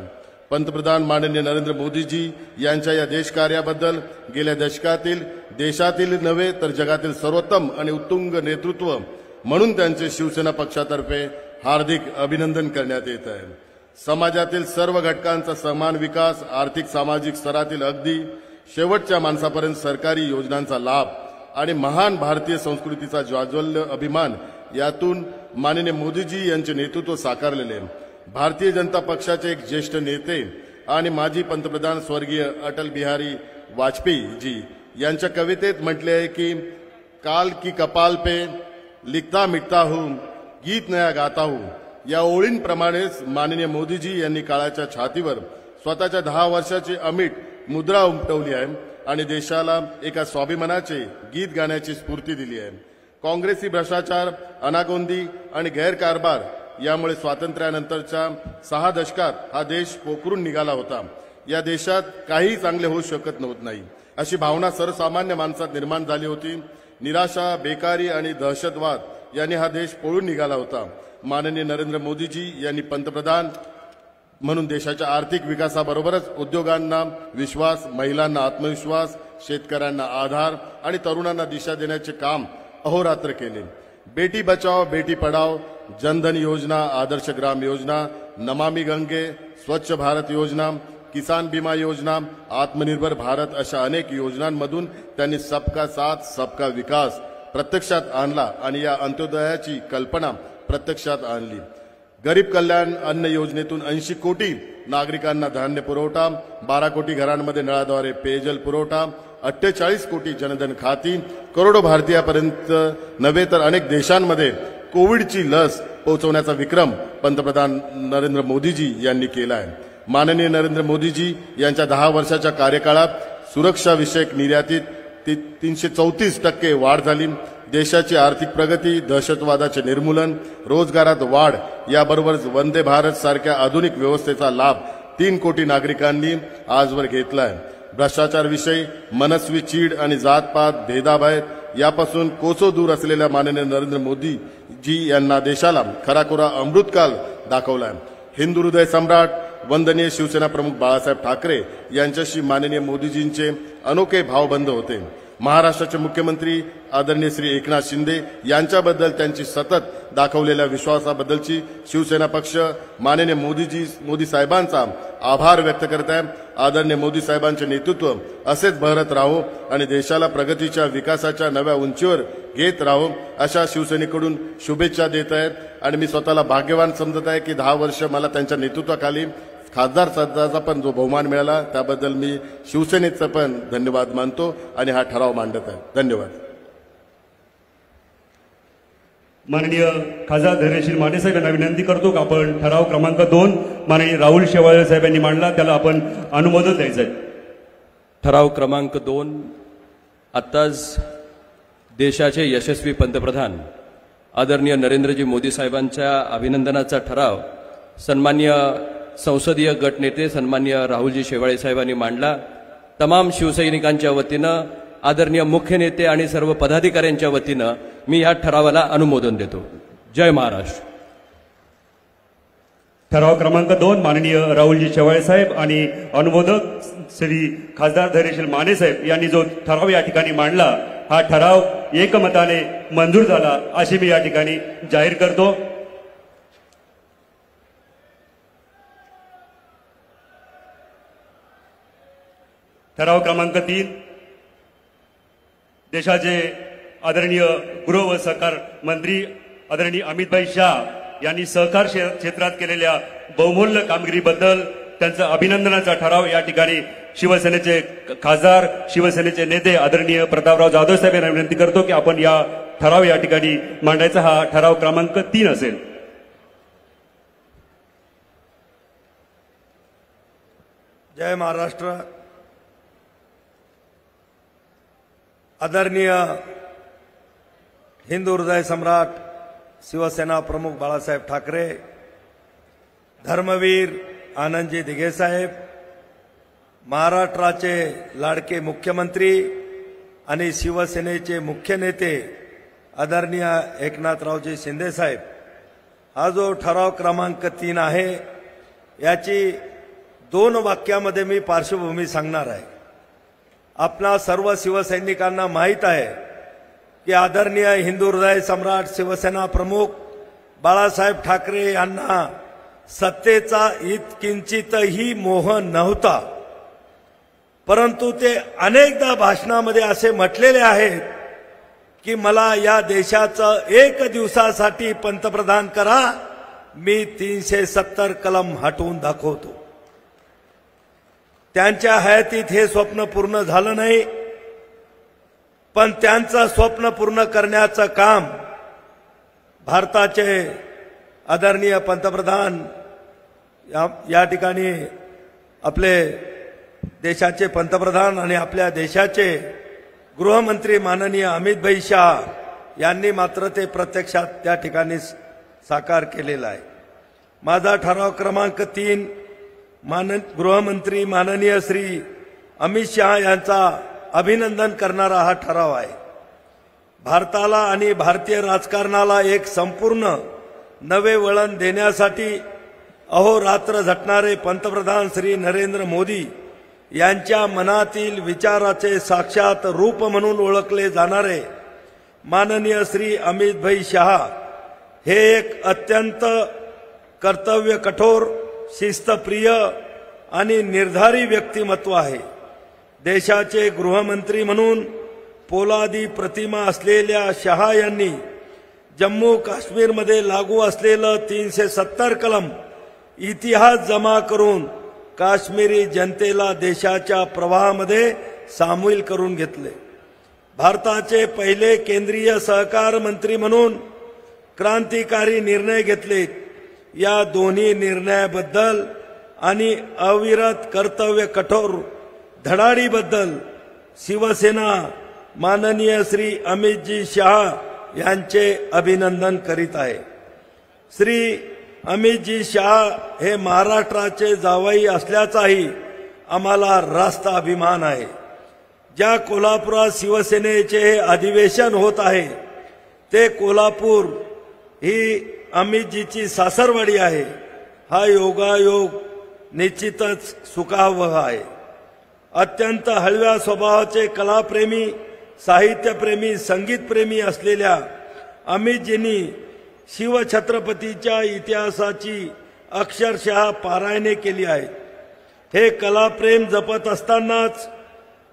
पंतप्रधान माननीय नरेंद्र मोदीजी यांच्या या देशकार्याबद्दल गेल्या दशकातील देशातील नव्हे तर जगातील सर्वोत्तम आणि उत्तुंग नेतृत्व म्हणून त्यांचे शिवसेना पक्षातर्फे हार्दिक अभिनंदन करण्यात येत आहे. समाजातील सर्व घटकांचा समान विकास, आर्थिक सामाजिक स्तरातील अगदी शेवटच्या माणसापर्यंत सरकारी योजनांचा लाभ आणि महान भारतीय संस्कृतीचा ज्वाज्वल्य अभिमान यातून माननीय मोदीजी यांचे नेतृत्व साकारलेले. भारतीय जनता पक्षाचे एक ज्येष्ठ नेते आणि माजी पंतप्रधान स्वर्गीय अटल बिहारी वाजपेयी जी यांच्या कवितेत म्हटले आहे की काल की कपाल पे लिखता मिटता हूं, गीत नया गाता हूं, या ओळींप्रमाणेच माननीय मोदीजी यांनी काळाच्या छातीवर स्वतःच्या 10 वर्षाची अमिट मुद्रा उमटवली आहे आणि देशाला एका स्वाभिमानाचे गीत गाण्याची स्फूर्ती दिली आहे. काँग्रेसी भ्रष्टाचार, अनागोंदी आणि गैरकारभार यामुळे स्वातंत्र्यानंतरच्या 6 दशकात हा देश पोखरून निघाला होता. या देशात काही चांगले होऊ शकत नाही अशी भावना सर्वसामान्य माणसात निर्माण झाली होती. निराशा, बेकारी आणि दहशतवाद यांनी हा देश पळून निघाला होता. माननीय नरेंद्र मोदीजी यांनी पंतप्रधान म्हणून देशाच्या आर्थिक विकासाबरोबरच उद्योगांना विश्वास, महिलांना आत्मविश्वास, शेतकऱ्यांना आधार आणि तरुणांना दिशा देण्याचे काम अहोरात्र केले. बेटी बचाओ बेटी पढाओ, जनधन योजना, आदर्श ग्राम योजना, नमामि गंगे, स्वच्छ भारत योजना, किसान बीमा योजना, आत्मनिर्भर भारत अशा अनेक योजनांमधून त्यांनी सबका साथ सबका विकास प्रत्यक्षात आणला आणि या अंत्योदयाची कल्पना प्रत्यक्षात आणली. गरीब कल्याण अन्न योजनेतून 80 कोटी नागरिकांना धान्य पुरवठा, 12 कोटी घरांमध्ये नळाद्वारे पेयजल पुरवठा, 48 कोटी जनधन खाती, करोडो भारतीयापर्यंत नव्हे तर अनेक देशांमध्ये कोविडची लस पोहोचवण्याचा विक्रम पंतप्रधान नरेंद्र मोदीजी यांनी केला आहे. माननीय नरेंद्र मोदीजी यांच्या 10 वर्षाच्या कार्यकाळात सुरक्षा विषयक निर्यातीत 334% वाढ झाली. देशाची आर्थिक प्रगती, दहशतवादाचे निर्मूलन, रोजगारात वाढ याबरोबरच वंदे भारत सारख्या आधुनिक व्यवस्थेचा लाभ 3 कोटी नागरिकांनी आजवर घेतला आहे. भ्रष्टाचारविषयी, मनस्वी चीड आणि जातपात भेदाभेद यापासून कोसो दूर असलेल्या माननीय नरेंद्र मोदीजी यांना देशाला खराखुरा अमृतकाल दाखवला आहे. हिंदू हृदय सम्राट वंदनीय शिवसेना प्रमुख बाळासाहेब ठाकरे यांच्याशी माननीय मोदीजींचे अनोखे भावबंध होते. महाराष्ट्राचे मुख्यमंत्री आदरणीय श्री एकनाथ शिंदे यांच्याबद्दल त्यांची सतत दाखवलेल्या विश्वासाबद्दलची शिवसेना पक्ष माननीय मोदी साहेबांचा आभार व्यक्त करत आहे. आदरणीय मोदी साहेबांचे नेतृत्व असेच बहरत राहो आणि देशाला प्रगतीच्या विकासाच्या नव्या उंचीवर घेत राहो अशा शिवसेनेकडून शुभेच्छा देत आहेत. आणि मी स्वतःला भाग्यवान समजत आहे की 10 वर्ष मला त्यांच्या नेतृत्वाखाली खासदार पदाचा पण जो बहुमान मिळाला त्याबद्दल मी शिवसेनेचं पण धन्यवाद मानतो आणि हा ठराव मांडत आहे. धन्यवाद. माननीय खासदार धैर्यशील माने साहेब यांना विनंती करतो की आपण ठराव क्रमांक 2 माननीय राहुल शेवाळे साहेब यांनी मांडला त्याला आपण अनुमोदन द्यायचं आहे. ठराव क्रमांक 2 आत्ताच देशाचे यशस्वी पंतप्रधान आदरणीय नरेंद्रजी मोदी साहेबांच्या अभिनंदनाचा ठराव सन्मान्य संसदीय गटनेते सन्मान्य राहुलजी शेवाळे साहेबांनी मांडला. तमाम शिवसैनिकांच्या वतीनं, आदरणीय मुख्य नेते आणि सर्व पदाधिकाऱ्यांच्या वतीनं मी या ठरावाला अनुमोदन देतो. जय महाराष्ट्र. ठराव क्रमांक 2 माननीय राहुलजी शेवाळे साहेब आणि अनुमोदक श्री खासदार धैर्यशील माने साहेब यांनी जो ठराव या ठिकाणी मांडला हा ठराव एकमताने मंजूर झाला अशी मी या ठिकाणी जाहीर करतो. ठराव क्रमांक 3 देशाचे आदरणीय गृह व सहकार मंत्री आदरणीय अमितभाई शाह यांनी सहकार क्षेत्रात केलेल्या बहुमूल्य कामगिरीबद्दल त्यांचा अभिनंदनाचा ठराव या ठिकाणी शिवसेनेचे खासदार, शिवसेनेचे नेते आदरणीय प्रतापराव जाधव साहेब यांना विनंती करतो की आपण या ठराव या ठिकाणी मांडायचा. हा ठराव क्रमांक 3 असेल. जय महाराष्ट्र. आदरणीय हिंदू हृदय सम्राट शिवसेना प्रमुख बाळासाहेब ठाकरे, धर्मवीर आनंदजी दिघे साहेब, महाराष्ट्राचे लाडके मुख्यमंत्री आणि शिवसेनेचे मुख्य नेते आदरणीय एकनाथरावजी शिंदे साहेब, हा जो ठराव क्रमांक 3 आहे याची 2 वाक्यामध्ये मी पार्श्वभूमी सांगणार आहे. आपणा सर्व शिवसैनिकांना माहीत आहे की आदरणीय हिंदू हृदय सम्राट शिवसेना प्रमुख बाळासाहेब ठाकरे यांना सत्तेचा किंचितही मोह नव्हता, परंतु ते अनेकदा भाषणामध्ये असे म्हटलेले आहेत की मला या देशाचं 1 दिवसासाठी पंतप्रधान करा, मी 370 कलम हटवून दाखवतो. त्यांच्या हयातीत हे स्वप्न पूर्ण झालं नाही, पण त्यांचं स्वप्न पूर्ण करण्याचं काम भारताचे आदरणीय पंतप्रधान या ठिकाणी आपले देशाचे पंतप्रधान आणि आपल्या देशाचे गृहमंत्री माननीय अमित भाई शाह यांनी मात्र ते प्रत्यक्षात त्या ठिकाणी साकार केलेला आहे. माझा ठराव क्रमांक 3 गृहमंत्री माननीय श्री अमित शाह यांचा अभिनंदन करणारा हा ठराव आहे. भारताला आणि भारतीय राजकारणाला एक संपूर्ण नवे वळण देण्यासाठी अहोरात्र झटणारे पंतप्रधान श्री नरेंद्र मोदी यांच्या मनातील विचाराचे साक्षात रूप म्हणून ओळखले जाणारे माननीय श्री अमित भाई शाह हे एक अत्यंत कर्तव्य कठोर, शिस्तप्रिय आणि निर्धारी व्यक्तिमत्व आहे. देशाचे गृहमंत्री म्हणून पोलादी प्रतिमा असलेल्या शाह यांनी जम्मू काश्मीरमध्ये लागू असलेलं 370 कलम इतिहास जमा करून काश्मीरी जनतेला देशाच्या प्रवाहामध्ये सामील करून घेतले. भारताचे पहिले केंद्रीय सहकार मंत्री म्हणून क्रांतिकारी निर्णय घेतले. या दोन्ही निर्णयाबद्दल आणि अविरत कर्तव्य कठोर धडाडीबद्दल शिवसेना माननीय श्री अमितजी शाह यांचे अभिनंदन करीत आहे. श्री अमितजी शाह हे महाराष्ट्राचे जावई असल्याचाही आम्हाला रास्त अभिमान आहे. ज्या कोल्हापुरात शिवसेनेचे अधिवेशन होत आहे ते कोल्हापूर ही अमितजीची सासरवाडी आहे. हा योगायोग निश्चितच सुखावह आहे. अत्यंत हळव्या स्वभावाचे कलाप्रेमी, साहित्यप्रेमी, संगीतप्रेमी असलेल्या अमितजींनी शिवछत्रपतीच्या इतिहासाची अक्षरशः पारायणे केली आहेत. हे कलाप्रेम जपत असतानाच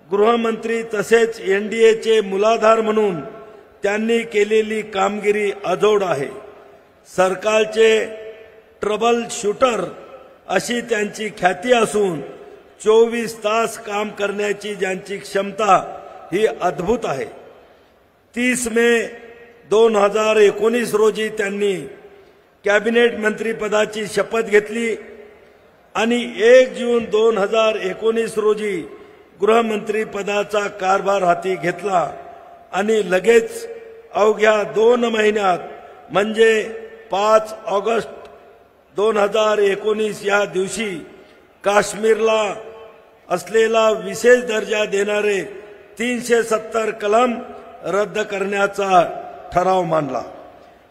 गृहमंत्री तसेच एनडीएचे मूलाधार म्हणून त्यांनी केलेली कामगिरी अजोड आहे. सरकारचे ट्रबल शूटर अशी त्यांची ख्याती असून 24 तास काम करण्याची ज्यांची क्षमता ही अद्भुत आहे. 30 मे 2019 रोजी त्यांनी कॅबिनेट मंत्रीपदाची शपथ घेतली आणि 1 जून 2019 रोजी गृहमंत्री पदाचा कारभार हाती घेतला आणि लगेच अवघ्या 2 महिन्यात म्हणजे 5 ऑगस्ट 2019 या दिवशी काश्मीरला असलेला विशेष दर्जा देणारे 370 कलम रद्द करण्याचा ठराव मांडला.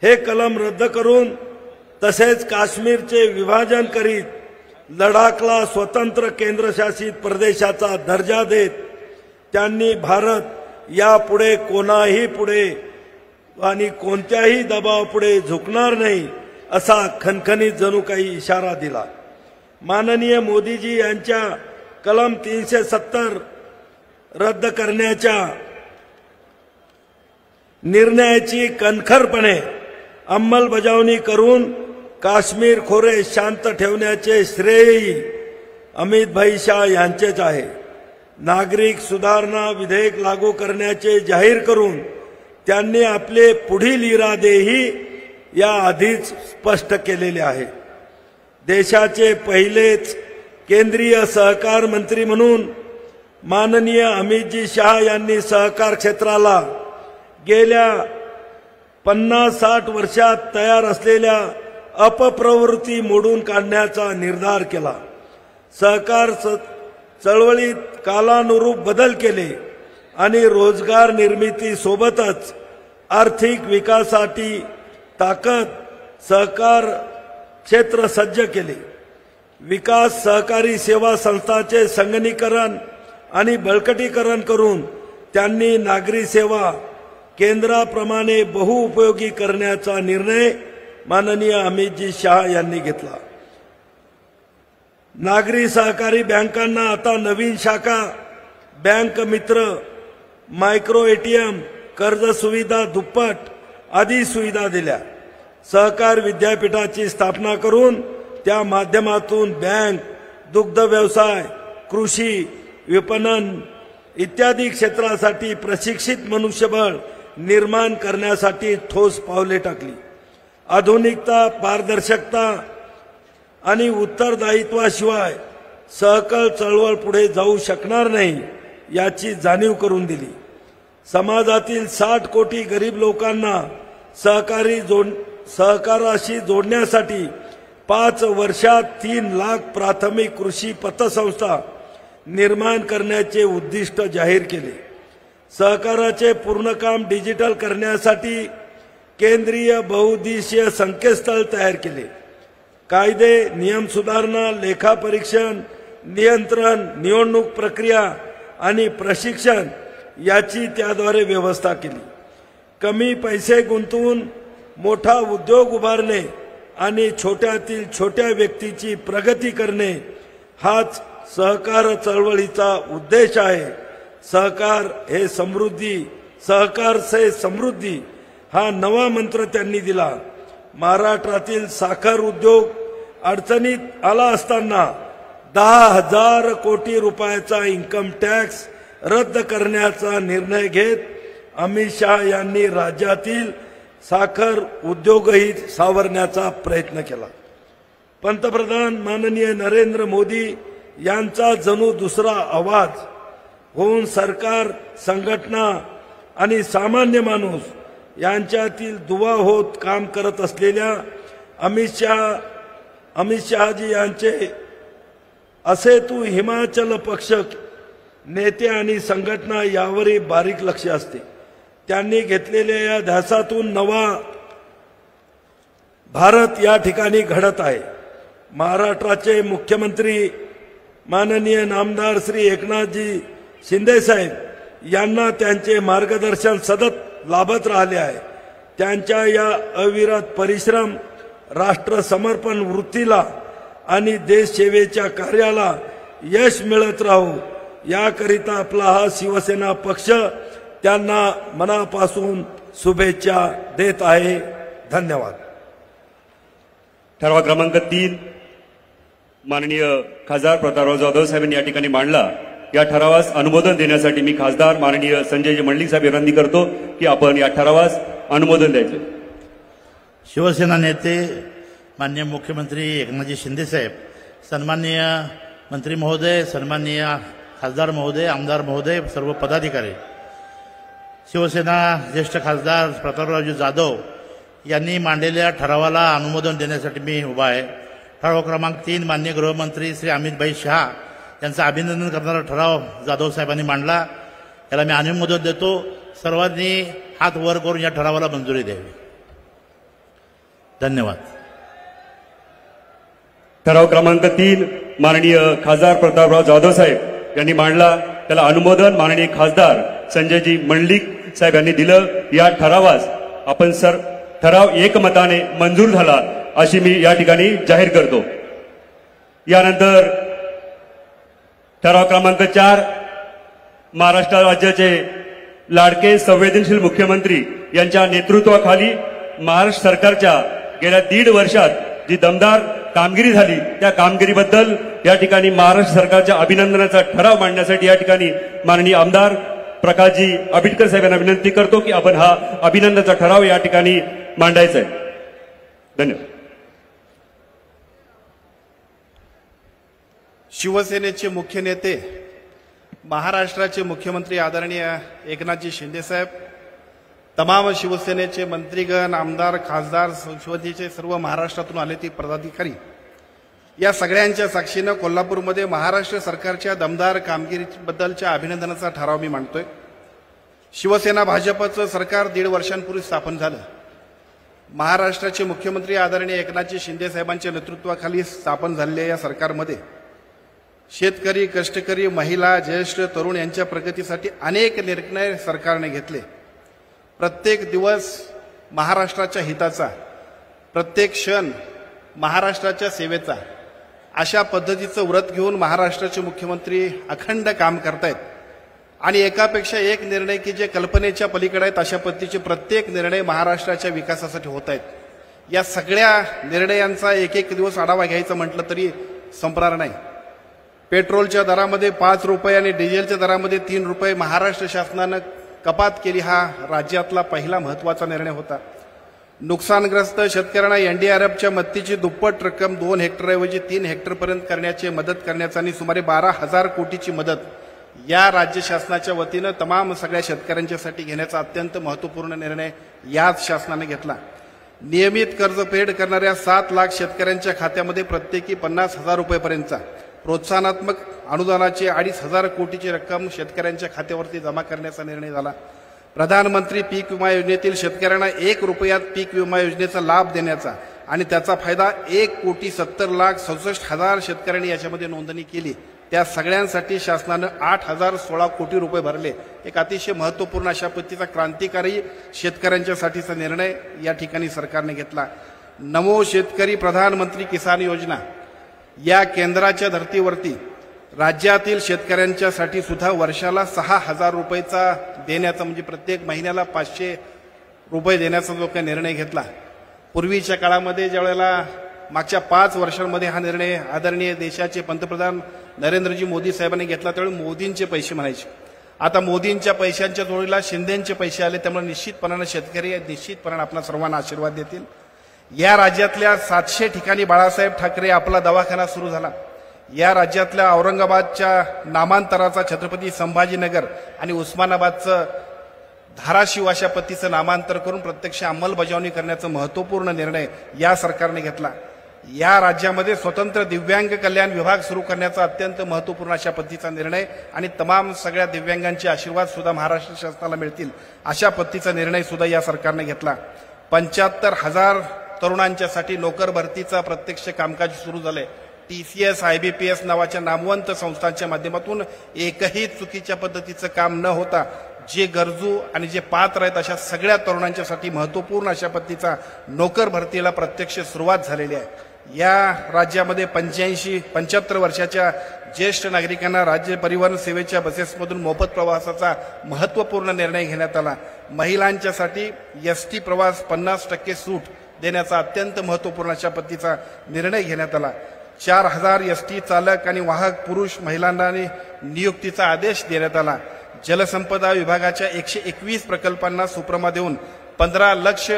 हे कलम रद्द करून तसेच काश्मीरचे विभाजन करीत लडाखला स्वतंत्र केंद्रशासित प्रदेशाचा दर्जा देत त्यांनी भारत यापुढे कोणाही पुढे आणि कोणत्याही दबावापुढे झुकणार नाही असा खणखणीत जणू काही इशारा दिला. माननीय मोदीजी यांच्या कलम 370 रद्द करण्याच्या निर्णयाची कणखरपणे अंमलबजावणी करून काश्मीर खोरे शांत ठेवण्याचे श्रेयही अमित भाई शाह यांचेच आहे. नागरिक सुधारणा विधेयक लागू करण्याचे जाहीर करून त्यांनी आपले पुढील इरादेही या आधीच स्पष्ट केलेले आहेत. देशाचे पहिलेच केंद्रीय सहकार मंत्री म्हणून माननीय अमितजी शाह यांनी सहकार क्षेत्राला गेल्या 50-60 वर्षात तयार असलेल्या अपप्रवृत्ती मोडून काढण्याचा निर्धार केला. सहकार चळवळीत कालानुरूप बदल केले आणि रोजगार निर्मिती सोबतच आर्थिक विकासासाठी ताकद सहकार क्षेत्र सज्ज केले. विकास सहकारी सेवा संस्थांचे संगणकीकरण आणि बळकटीकरण करून त्यांनी नागरी सेवा केंद्राप्रमाणे बहुउपयोगी करण्याचा निर्णय माननीय अमितजी शाह यांनी घेतला. नागरी सहकारी बँकांना आता नवीन शाखा, बँक मित्र, मायक्रो एटीएम, कर्ज सुविधा दुप्पट आदी सुविधा दिल्या. सहकार विद्यापीठाची स्थापना करून त्या माध्यमातून बँक, दुग्ध व्यवसाय, कृषी, विपणन इत्यादी क्षेत्रासाठी प्रशिक्षित मनुष्यबळ निर्माण करण्यासाठी ठोस पावले टाकली. आधुनिकता, पारदर्शकता आणि उत्तरदायित्वाशिवाय सहकार चळवळ पुढे जाऊ शकणार नाही याची जाणीव करून दिली. समाजातील 60 कोटी गरीब लोकांना सहकाराशी जोडण्यासाठी 5 वर्षात 3 लाख प्राथमिक कृषी पतसंस्था निर्माण करण्याचे उद्दिष्ट जाहीर केले. सहकाराचे पूर्ण काम डिजिटल करण्यासाठी केंद्रीय बहुउद्देशीय संकेतस्थळ तयार केले. कायदे, नियम सुधारणा, लेखापरीक्षण, नियंत्रण, निवडणूक प्रक्रिया आणि प्रशिक्षण याची त्याद्वारे व्यवस्था केली. कमी पैसे गुंतवून मोठा उद्योग उभारणे आणि छोट्यातील छोट्या व्यक्तीची प्रगती करणे हाच सहकार चळवळीचा उद्देश आहे. सहकार से समृद्धी हा नवा मंत्र त्यांनी दिला. महाराष्ट्रातील साखर उद्योग अडचणीत आला असताना 10,000 कोटी रुपयाचा इन्कम टॅक्स रद्द करण्याचा निर्णय घेत अमित शहा यांनी राज्यातील साखर उद्योगही सावरण्याचा प्रयत्न केला. पंतप्रधान माननीय नरेंद्र मोदी यांचा जणू दुसरा आवाज होऊन सरकार, संघटना आणि सामान्य माणूस यांच्यातील दुवा होत काम करत असलेल्या अमित शहाजी यांचे असे तू हिमाचल पक्ष नेते आणि संघटना यावरही बारीक लक्ष असते. त्यांनी घेतलेल्या या ध्यासातून नवा भारत या ठिकाणी घडत आहे. महाराष्ट्राचे मुख्यमंत्री माननीय नामदार श्री एकनाथजी शिंदे साहेब यांना त्यांचे मार्गदर्शन सतत लाभत राहिले आहे. त्यांच्या या अविरत परिश्रम, राष्ट्र समर्पण वृत्तीला आणि देश सेवेच्या कार्याला यश मिळत राहू याकरिता आपला हा शिवसेना पक्ष त्यांना मनापासून शुभेच्छा देत आहे. धन्यवाद. ठराव क्रमांक 3 माननीय खासदार प्रतापराव जाधव साहेबांनी या ठिकाणी मांडला. या ठरावास अनुमोदन देण्यासाठी मी खासदार माननीय संजयजी मंडलिक साहेब विनंती करतो की आपण या ठरावास अनुमोदन द्यायचे. शिवसेना नेते माननीय मुख्यमंत्री एकनाथजी शिंदे साहेब, सन्माननीय मंत्री महोदय, सन्माननीय खासदार महोदय, आमदार महोदय, सर्व पदाधिकारी, शिवसेना ज्येष्ठ खासदार प्रतापरावजी जाधव यांनी मांडलेल्या ठरावाला अनुमोदन देण्यासाठी मी उभा आहे. ठराव क्रमांक 3 माननीय गृहमंत्री श्री अमितभाई शहा यांचं अभिनंदन करणारा ठराव जाधव साहेबांनी मांडला. याला मी अनुमोदन देतो. सर्वांनी हात वर करून या ठरावाला मंजुरी द्यावी. धन्यवाद. ठराव क्रमांक 3 माननीय खासदार प्रतापराव जाधव साहेब यांनी मांडला. त्याला अनुमोदन माननीय खासदार संजयजी मंडलिक साहेब यांनी दिलं. या ठरावास आपण ठराव एकमताने मंजूर झाला अशी मी या ठिकाणी जाहीर करतो. यानंतर ठराव क्रमांक 4 महाराष्ट्र राज्याचे लाडके संवेदनशील मुख्यमंत्री यांच्या नेतृत्वाखाली महाराष्ट्र सरकारच्या गेल्या 1.5 वर्षात जी दमदार कामगिरी झाली त्या कामगिरीबद्दल या ठिकाणी महाराष्ट्र सरकारच्या अभिनंदनाचा ठराव मांडण्यासाठी या ठिकाणी माननीय आमदार प्रकाशजी आबिटकर साहेब यांना विनंती करतो की आपण हा अभिनंदनाचा ठराव या ठिकाणी मांडायचा आहे. धन्यवाद. शिवसेनेचे मुख्य नेते महाराष्ट्राचे मुख्यमंत्री आदरणीय एकनाथजी शिंदे साहेब, तमाम शिवसेनेचे मंत्रीगण, आमदार, खासदार, संसदेचे सर्व महाराष्ट्रातून आले ते पदाधिकारी, या सगळ्यांच्या साक्षीनं कोल्हापूरमध्ये महाराष्ट्र सरकारच्या दमदार कामगिरीबद्दलच्या अभिनंदनाचा ठराव मी मांडतोय. शिवसेना भाजपचं सरकार 1.5 वर्षांपूर्वी स्थापन झालं. महाराष्ट्राचे मुख्यमंत्री आदरणीय एकनाथजी शिंदे साहेबांच्या नेतृत्वाखाली स्थापन झालेल्या या सरकारमध्ये शेतकरी, कष्टकरी, महिला, ज्येष्ठ, तरुण यांच्या प्रगतीसाठी अनेक निर्णय सरकारने घेतले. प्रत्येक दिवस महाराष्ट्राच्या हिताचा, प्रत्येक क्षण महाराष्ट्राच्या सेवेचा, अशा पद्धतीचं व्रत घेऊन महाराष्ट्राचे मुख्यमंत्री अखंड काम करतायत. आणि एकापेक्षा एक निर्णय की जे कल्पनेच्या पलीकडे आहेत अशा पद्धतीचे प्रत्येक निर्णय महाराष्ट्राच्या विकासासाठी होत आहेत. या सगळ्या निर्णयांचा एक एक दिवस आढावा घ्यायचा म्हटलं तरी संपणार नाही. पेट्रोलच्या दरामध्ये 5 रुपये आणि डिझेलच्या दरामध्ये 3 रुपये महाराष्ट्र शासनानं कपात केली. हा राज्यातला पहिला महत्त्वाचा निर्णय होता. नुकसानग्रस्त शेतकऱ्यांना एनडीआरएफच्या मदतीची दुप्पट रक्कम 2 हेक्टरऐवजी 3 हेक्टरपर्यंत करण्याची मदत करण्याचा आणि सुमारे 12,000 कोटीची मदत या राज्य शासनाच्या वतीनं तमाम सगळ्या शेतकऱ्यांच्यासाठी घेण्याचा अत्यंत महत्त्वपूर्ण निर्णय याच शासनाने घेतला. नियमित कर्जफेड करणाऱ्या 7 लाख शेतकऱ्यांच्या खात्यामध्ये प्रत्येकी 50,000 रुपयेपर्यंतचा प्रोत्साहनात्मक अनुदानाची 2,500 कोटीची रक्कम शेतकऱ्यांच्या खात्यावरती जमा करण्याचा निर्णय झाला. प्रधानमंत्री पीक विमा योजनेतील शेतकऱ्यांना 1 रुपयात पीक विमा योजनेचा लाभ देण्याचा आणि त्याचा फायदा 1,70,66,000 शेतकऱ्यांनी याच्यामध्ये नोंदणी केली. त्या सगळ्यांसाठी शासनानं 8,016 कोटी रुपये भरले. एक अतिशय महत्त्वपूर्ण अशा पद्धतीचा क्रांतिकारी शेतकऱ्यांच्यासाठीचा निर्णय या ठिकाणी सरकारने घेतला. नमो शेतकरी प्रधानमंत्री किसान योजना या केंद्राच्या धर्तीवरती राज्यातील शेतकऱ्यांच्यासाठी सुद्धा वर्षाला 6,000 रुपयेचा देण्याचा म्हणजे प्रत्येक महिन्याला 500 रुपये देण्याचा जो काही निर्णय घेतला. पूर्वीच्या काळामध्ये ज्यावेळेला मागच्या 5 वर्षांमध्ये हा निर्णय आदरणीय देशाचे पंतप्रधान नरेंद्रजी मोदी साहेबांनी घेतला त्यावेळी मोदींचे पैसे म्हणायचे. आता मोदींच्या पैशांच्या जोडीला शिंदेंचे पैसे आले त्यामुळे निश्चितपणाने शेतकरी निश्चितपणाने आपला सर्वांना आशीर्वाद देतील. या राज्यातल्या 700 ठिकाणी बाळासाहेब ठाकरे आपला दवाखाना सुरू झाला. या राज्यातल्या औरंगाबादच्या नामांतराचा छत्रपती संभाजीनगर आणि उस्मानाबादचं धाराशिव अशा पद्धतीचं नामांतर करून प्रत्यक्ष अंमलबजावणी करण्याचा महत्त्वपूर्ण निर्णय या सरकारने घेतला. या राज्यामध्ये स्वतंत्र दिव्यांग कल्याण विभाग सुरू करण्याचा अत्यंत महत्त्वपूर्ण अशा पद्धतीचा निर्णय आणि तमाम सगळ्या दिव्यांगांचे आशीर्वाद सुद्धा महाराष्ट्र शासनाला मिळतील अशा पद्धतीचा निर्णय सुद्धा या सरकारने घेतला. 75,000 तरुणांच्यासाठी नोकर भरतीचा प्रत्यक्ष कामकाज सुरू झाले. TCS IBPS नावाच्या नामवंत संस्थांच्या माध्यमातून एकही चुकीच्या पद्धतीचं काम न होता जे गरजू आणि जे पात्र आहेत अशा सगळ्या तरुणांच्यासाठी महत्त्वपूर्ण अशा पद्धतीचा नोकर भरतीला प्रत्यक्ष सुरुवात झालेली आहे. या राज्यामध्ये 75 वर्षाच्या ज्येष्ठ नागरिकांना राज्य परिवहन सेवेच्या बसेसमधून मोफत प्रवासाचा महत्त्वपूर्ण निर्णय घेण्यात आला. महिलांच्यासाठी ST प्रवास 50% सूट देण्याचा अत्यंत महत्त्वपूर्ण अशा पद्धतीचा निर्णय घेण्यात आला. 4,000 ST चालक आणि वाहक पुरुष महिलांना नियुक्तीचा आदेश देण्यात आला. जलसंपदा विभागाच्या 121 प्रकल्पांना सुप्रमा देऊन 15 लाख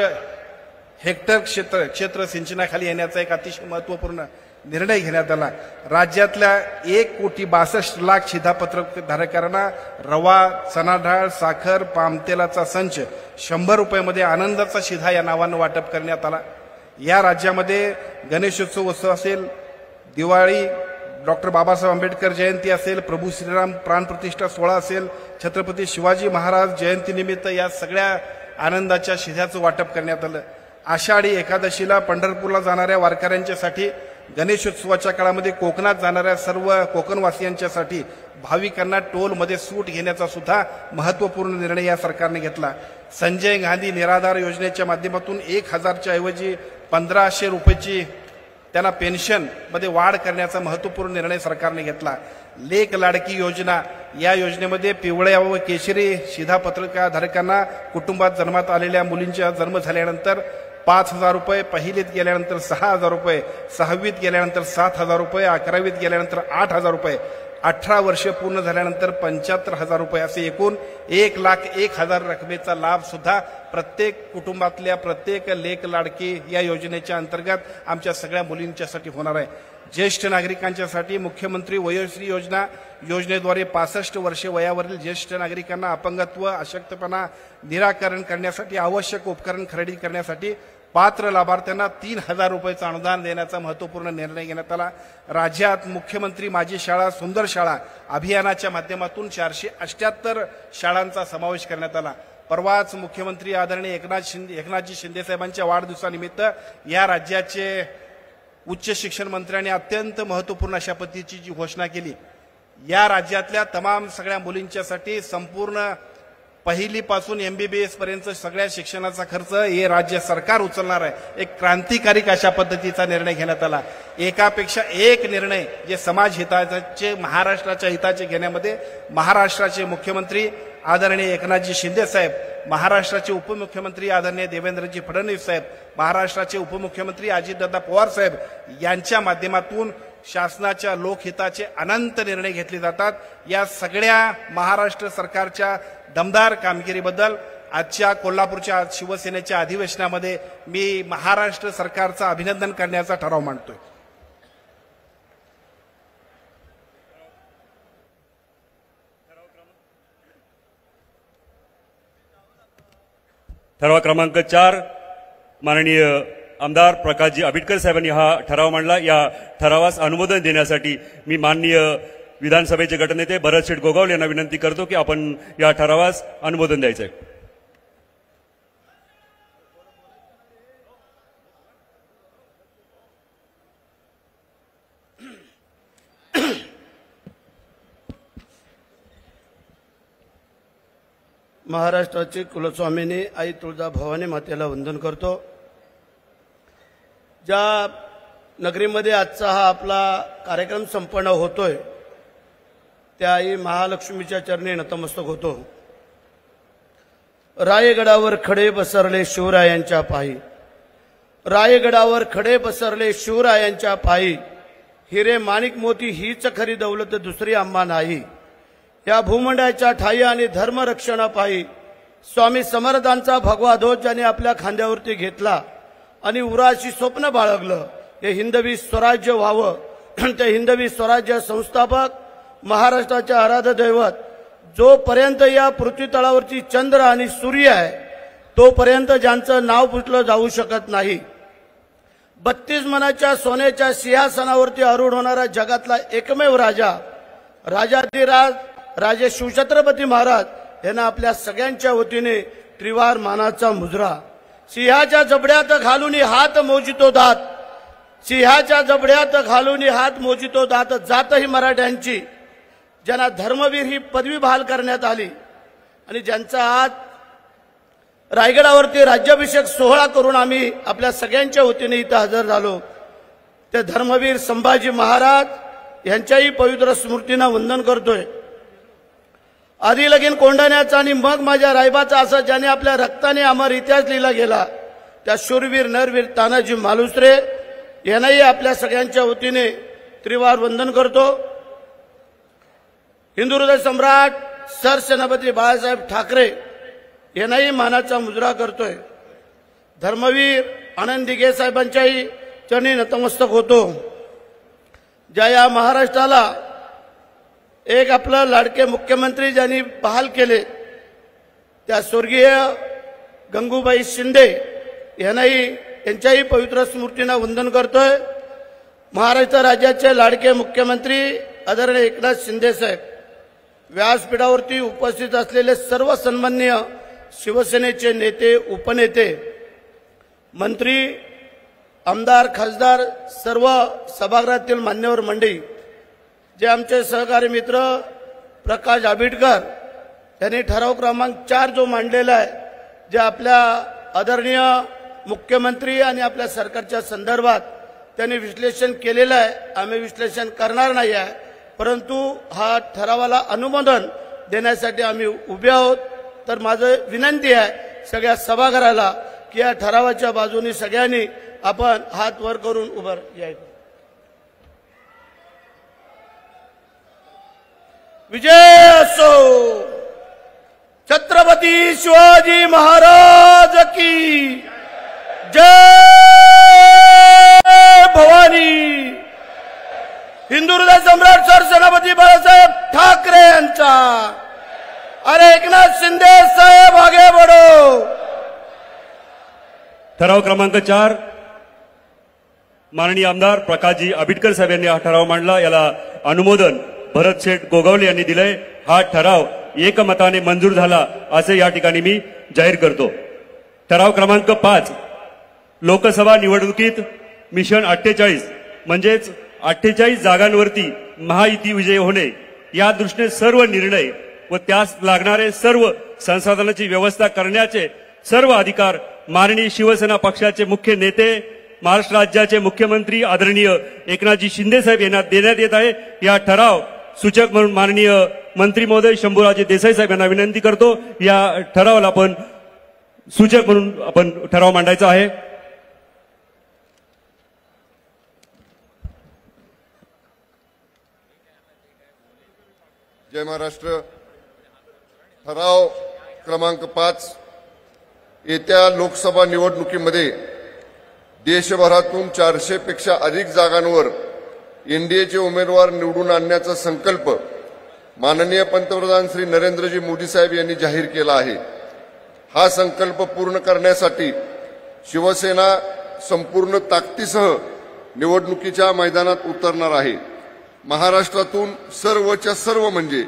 हेक्टर क्षेत्र सिंचनाखाली येण्याचा एक अतिशय महत्त्वपूर्ण निर्णय घेण्यात आला. राज्यातल्या 1,62,00,000 शिधापत्रक धारकांना रवा, चणा डाळ, साखर, पामतेलाचा संच 100 रुपयामध्ये आनंदाचा शिधा या नावानं वाटप करण्यात आला. या राज्यामध्ये गणेशोत्सव उत्सव असेल, दिवाळी, डॉक्टर बाबासाहेब आंबेडकर जयंती असेल, प्रभू श्रीराम प्राणप्रतिष्ठा सोहळा असेल, छत्रपती शिवाजी महाराज जयंतीनिमित्त या सगळ्या आनंदाच्या शिध्याचं वाटप करण्यात आलं. आषाढी एकादशीला पंढरपूरला जाणाऱ्या वारकऱ्यांच्यासाठी, गणेशोत्सवाच्या काळामध्ये कोकणात जाणाऱ्या सर्व कोकणवासियांच्यासाठी भाविकांना टोलमध्ये सूट घेण्याचा सुद्धा महत्त्वपूर्ण निर्णय या सरकारने घेतला. संजय गांधी निराधार योजनेच्या माध्यमातून 1,000च्या ऐवजी 1,500 रुपयाची त्यांना पेन्शनमध्ये वाढ करण्याचा महत्त्वपूर्ण निर्णय सरकारने घेतला. लेक लाडकी योजना या योजनेमध्ये पिवळ्या व केशरी शिधापत्रकाधारकांना कुटुंबात जन्मात आलेल्या मुलींचा जन्म झाल्यानंतर 5,000 रुपये, पहिलीत गेल्यानंतर 6,000 रुपये, 6वीत गेल्यानंतर 7,000 रुपये, 11वीत गेल्यानंतर 8,000 रुपये, 18 वर्ष पूर्ण झाल्यानंतर 75,000 रुपये असे एकूण 1,01,000 रकमेचा लाभ सुद्धा प्रत्येक कुटुंबातल्या प्रत्येक लेक लाडकी या योजनेच्या अंतर्गत आमच्या सगळ्या मुलींच्यासाठी होणार आहे. ज्येष्ठ नागरिकांच्यासाठी मुख्यमंत्री वयोश्री योजनेद्वारे 65 वर्षे वयावरील ज्येष्ठ नागरिकांना अपंगत्व, अशक्तपणा निराकरण करण्यासाठी आवश्यक उपकरण खरेदी करण्यासाठी पात्र लाभार्थ्यांना 3,000 रुपयाचं अनुदान देण्याचा महत्त्वपूर्ण निर्णय घेण्यात आला. राज्यात मुख्यमंत्री माझी शाळा सुंदर शाळा अभियानाच्या माध्यमातून 478 शाळांचा समावेश करण्यात आला. परवाच मुख्यमंत्री आदरणीय एकनाथजी शिंदे साहेबांच्या वाढदिवसानिमित्त या राज्याचे उच्च शिक्षण मंत्र्यांनी अत्यंत महत्त्वपूर्ण अशा पद्धतीची जी घोषणा केली. या राज्यातल्या तमाम सगळ्या मुलींच्यासाठी संपूर्ण पहिलीपासून MBBS पर्यंत सगळ्या शिक्षणाचा खर्च हे राज्य सरकार उचलणार आहे. एक क्रांतिकारी अशा पद्धतीचा निर्णय घेण्यात आला. एकापेक्षा एक निर्णय जे समाज हिताचे, महाराष्ट्राच्या हिताचे घेण्यामध्ये महाराष्ट्राचे मुख्यमंत्री आदरणीय एकनाथजी शिंदे साहेब, महाराष्ट्राचे उपमुख्यमंत्री आदरणीय देवेंद्रजी फडणवीस साहेब, महाराष्ट्राचे उपमुख्यमंत्री अजितदादा पवार साहेब यांच्या माध्यमातून शासनाच्या लोकहिताचे अनंत निर्णय घेतले जातात. या सगळ्या महाराष्ट्र सरकारच्या दमदार कामगिरीबद्दल आजच्या कोल्हापूरच्या शिवसेनेच्या अधिवेशनामध्ये मी महाराष्ट्र सरकारचं अभिनंदन करण्याचा ठराव मांडतोय. ठराव क्रमांक 4 माननीय आमदार प्रकाशजी आंबेडकर साहेबांनी हा ठराव मांडला. या ठरावास अनुमोदन देण्यासाठी मी माननीय विधानसभेचे गटनेते भरत शेठ गोगावले यांना विनंती करतो की आपण या ठरावास अनुमोदन द्यायचं आहे. महाराष्ट्राचे कुलस्वामिनी आई तुळजा भवानी मातेला वंदन करतो. ज्या नगरीमध्ये आजचा हा आपला कार्यक्रम संपन्न होतोय त्या आई महालक्ष्मीच्या चरणी नतमस्तक होतो. रायगडावर खडे बसरले शिवरायांच्या पायी, रायगडावर खडे बसरले शिवरायांच्या पायी, हिरे माणिक मोती हीच खरी दौलत दुसरी आम्हा नाही. या भूमंडळाच्या ठाई आणि धर्मरक्षणापायी स्वामी समर्थांचा भगवा ध्वज ज्याने आपल्या खांद्यावरती घेतला आणि उराशी स्वप्न बाळगलं हे हिंदवी स्वराज्य व्हावं. ते हिंदवी स्वराज्य संस्थापक महाराष्ट्राचे आराध्य दैवत जोपर्यंत या पृथ्वी तळावरची चंद्र आणि सूर्य आहे तोपर्यंत ज्यांचं नाव पुटलं जाऊ शकत नाही. 32 मनाच्या सोन्याच्या सिंहासनावरती आरूढ होणारा जगातला एकमेव राजा, राजाधिराज राजे शिवछत्रपती महाराज यांना आपल्या सगळ्यांच्या वतीने त्रिवार मानाचा मुजरा. सिंहाच्या जबड्यात घालून हात मोजितो दात, सिंहाच्या जबड्यात घालून हात मोजितो दात, जात ही मराठ्यांची. ज्यांना धर्मवीर ही पदवी बहाल करण्यात आली आणि ज्यांचा आज रायगडावरती राज्याभिषेक सोहळा करून आम्ही आपल्या सगळ्यांच्या वतीने इथं हजर झालो ते धर्मवीर संभाजी महाराज यांच्याही पवित्र स्मृतींना वंदन करतोय. आधी लगीन कोंढाण्याचा आणि मग माझ्या रायबाचा असं ज्याने आपल्या रक्ताने अमर इतिहास लिहिला गेला त्या शूरवीर नरवीर तानाजी मालुसरे यांनाही आपल्या सगळ्यांच्या वतीने त्रिवार वंदन करतो. हिंदू हृदय सम्राट सरसेनापती बाळासाहेब ठाकरे यांनाही मानाचा मुजरा करतोय. धर्मवीर आनंद दिघे साहेबांच्याही चरणी नतमस्तक होतो. ज्या या महाराष्ट्राला एक आपलं लाडके मुख्यमंत्री ज्यांनी बहाल केले त्या स्वर्गीय गंगूबाई शिंदे यांनाही यांच्याही पवित्र स्मृतींना वंदन करतोय. महाराष्ट्र राज्याचे लाडके मुख्यमंत्री आदरणीय एकनाथ शिंदे साहेब, व्यासपीठावरती उपस्थित असलेले सर्व सन्माननीय शिवसेनेचे नेते, उपनेते, मंत्री, आमदार, खासदार, सर्व सभागृहातील मान्यवर मंडळी, जे आमचे सहकारी मित्र प्रकाश आंबेडकर यांनी ठराव क्रमांक 4 जो मांडलेला आहे, जे आपल्या आदरणीय मुख्यमंत्री आणि आपल्या सरकारच्या संदर्भात त्यांनी विश्लेषण केलेलं आहे. आम्ही विश्लेषण करणार नाही आहे, परंतु हा ठरावाला अनुमोदन देण्यासाठी आम्ही उभे आहोत. तर माझं विनंती आहे सगळ्या सभागृहाला की या ठरावाच्या बाजूने सगळ्यांनी आपण हात वर करून उभं यायचं. विजय असो. छत्रपती शिवाजी महाराज की जय. भवानी. हिंदू हृदय सम्राट सरसेनापती बाळासाहेब ठाकरे यांचा. अरे एकनाथ शिंदे साहेब आगे बढो. ठराव क्रमांक 4 माननीय आमदार प्रकाशजी आंबेडकर साहेब यांनी हा ठराव मांडला. याला अनुमोदन भरत शेठ गोगावले यांनी दिलंय. हा ठराव एकमताने मंजूर झाला असे या ठिकाणी मी जाहीर करतो. ठराव क्रमांक 5 लोकसभा निवडणुकीत मिशन 48 म्हणजेच 48 जागांवरती महायुती विजय होणे या दृष्टीने सर्व निर्णय व त्यास लागणारे सर्व संसाधनाची व्यवस्था करण्याचे सर्व अधिकार माननीय शिवसेना पक्षाचे मुख्य नेते, महाराष्ट्र राज्याचे मुख्यमंत्री आदरणीय एकनाथजी शिंदे साहेब यांना देण्यात येत आहे. या ठराव सूचक म्हणून माननीय मंत्री महोदय शंभूराजे देसाई साहेब यांना विनंती करतो. या ठरावाला आपण सूचक म्हणून आपण ठराव मांडायचा आहे. जय महाराष्ट्र. ठराव क्रमांक 5 येत्या लोकसभा निवडणुकीमध्ये देशभरातून 400 पेक्षा अधिक जागांवर एनडीएचे उमेदवार निवडून आणण्याचा संकल्प माननीय पंतप्रधान श्री नरेंद्रजी मोदी साहेब यांनी जाहीर केला आहे। हा संकल्प पूर्ण करण्यासाठी शिवसेना संपूर्ण ताकदीसह निवडणुकीच्या मैदानात उतरणार आहे। महाराष्ट्रातून सर्वच्या सर्व म्हणजे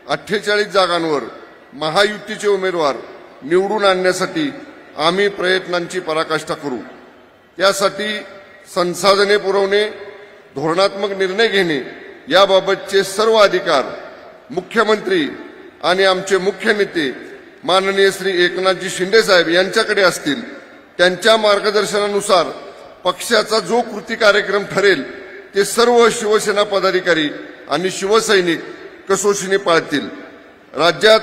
48 जागांवर महायुतीचे उमेदवार निवडून आणण्यासाठी आम्ही प्रयत्नांची पराकाष्ठा करू। त्यासाठी संसाधने पुरवणे, धोरणात्मक निर्णय घेणे याबाबतचे सर्व अधिकार मुख्यमंत्री आणि आमचे मुख्य नेते माननीय श्री एकनाथजी शिंदे साहेब यांच्याकडे असतील। त्यांच्या मार्गदर्शनानुसार पक्षाचा जो कृती कार्यक्रम ठरेल ते सर्व शिवसेना पदाधिकारी आणि शिवसैनिक कसोशीने पाळतील। राज्यात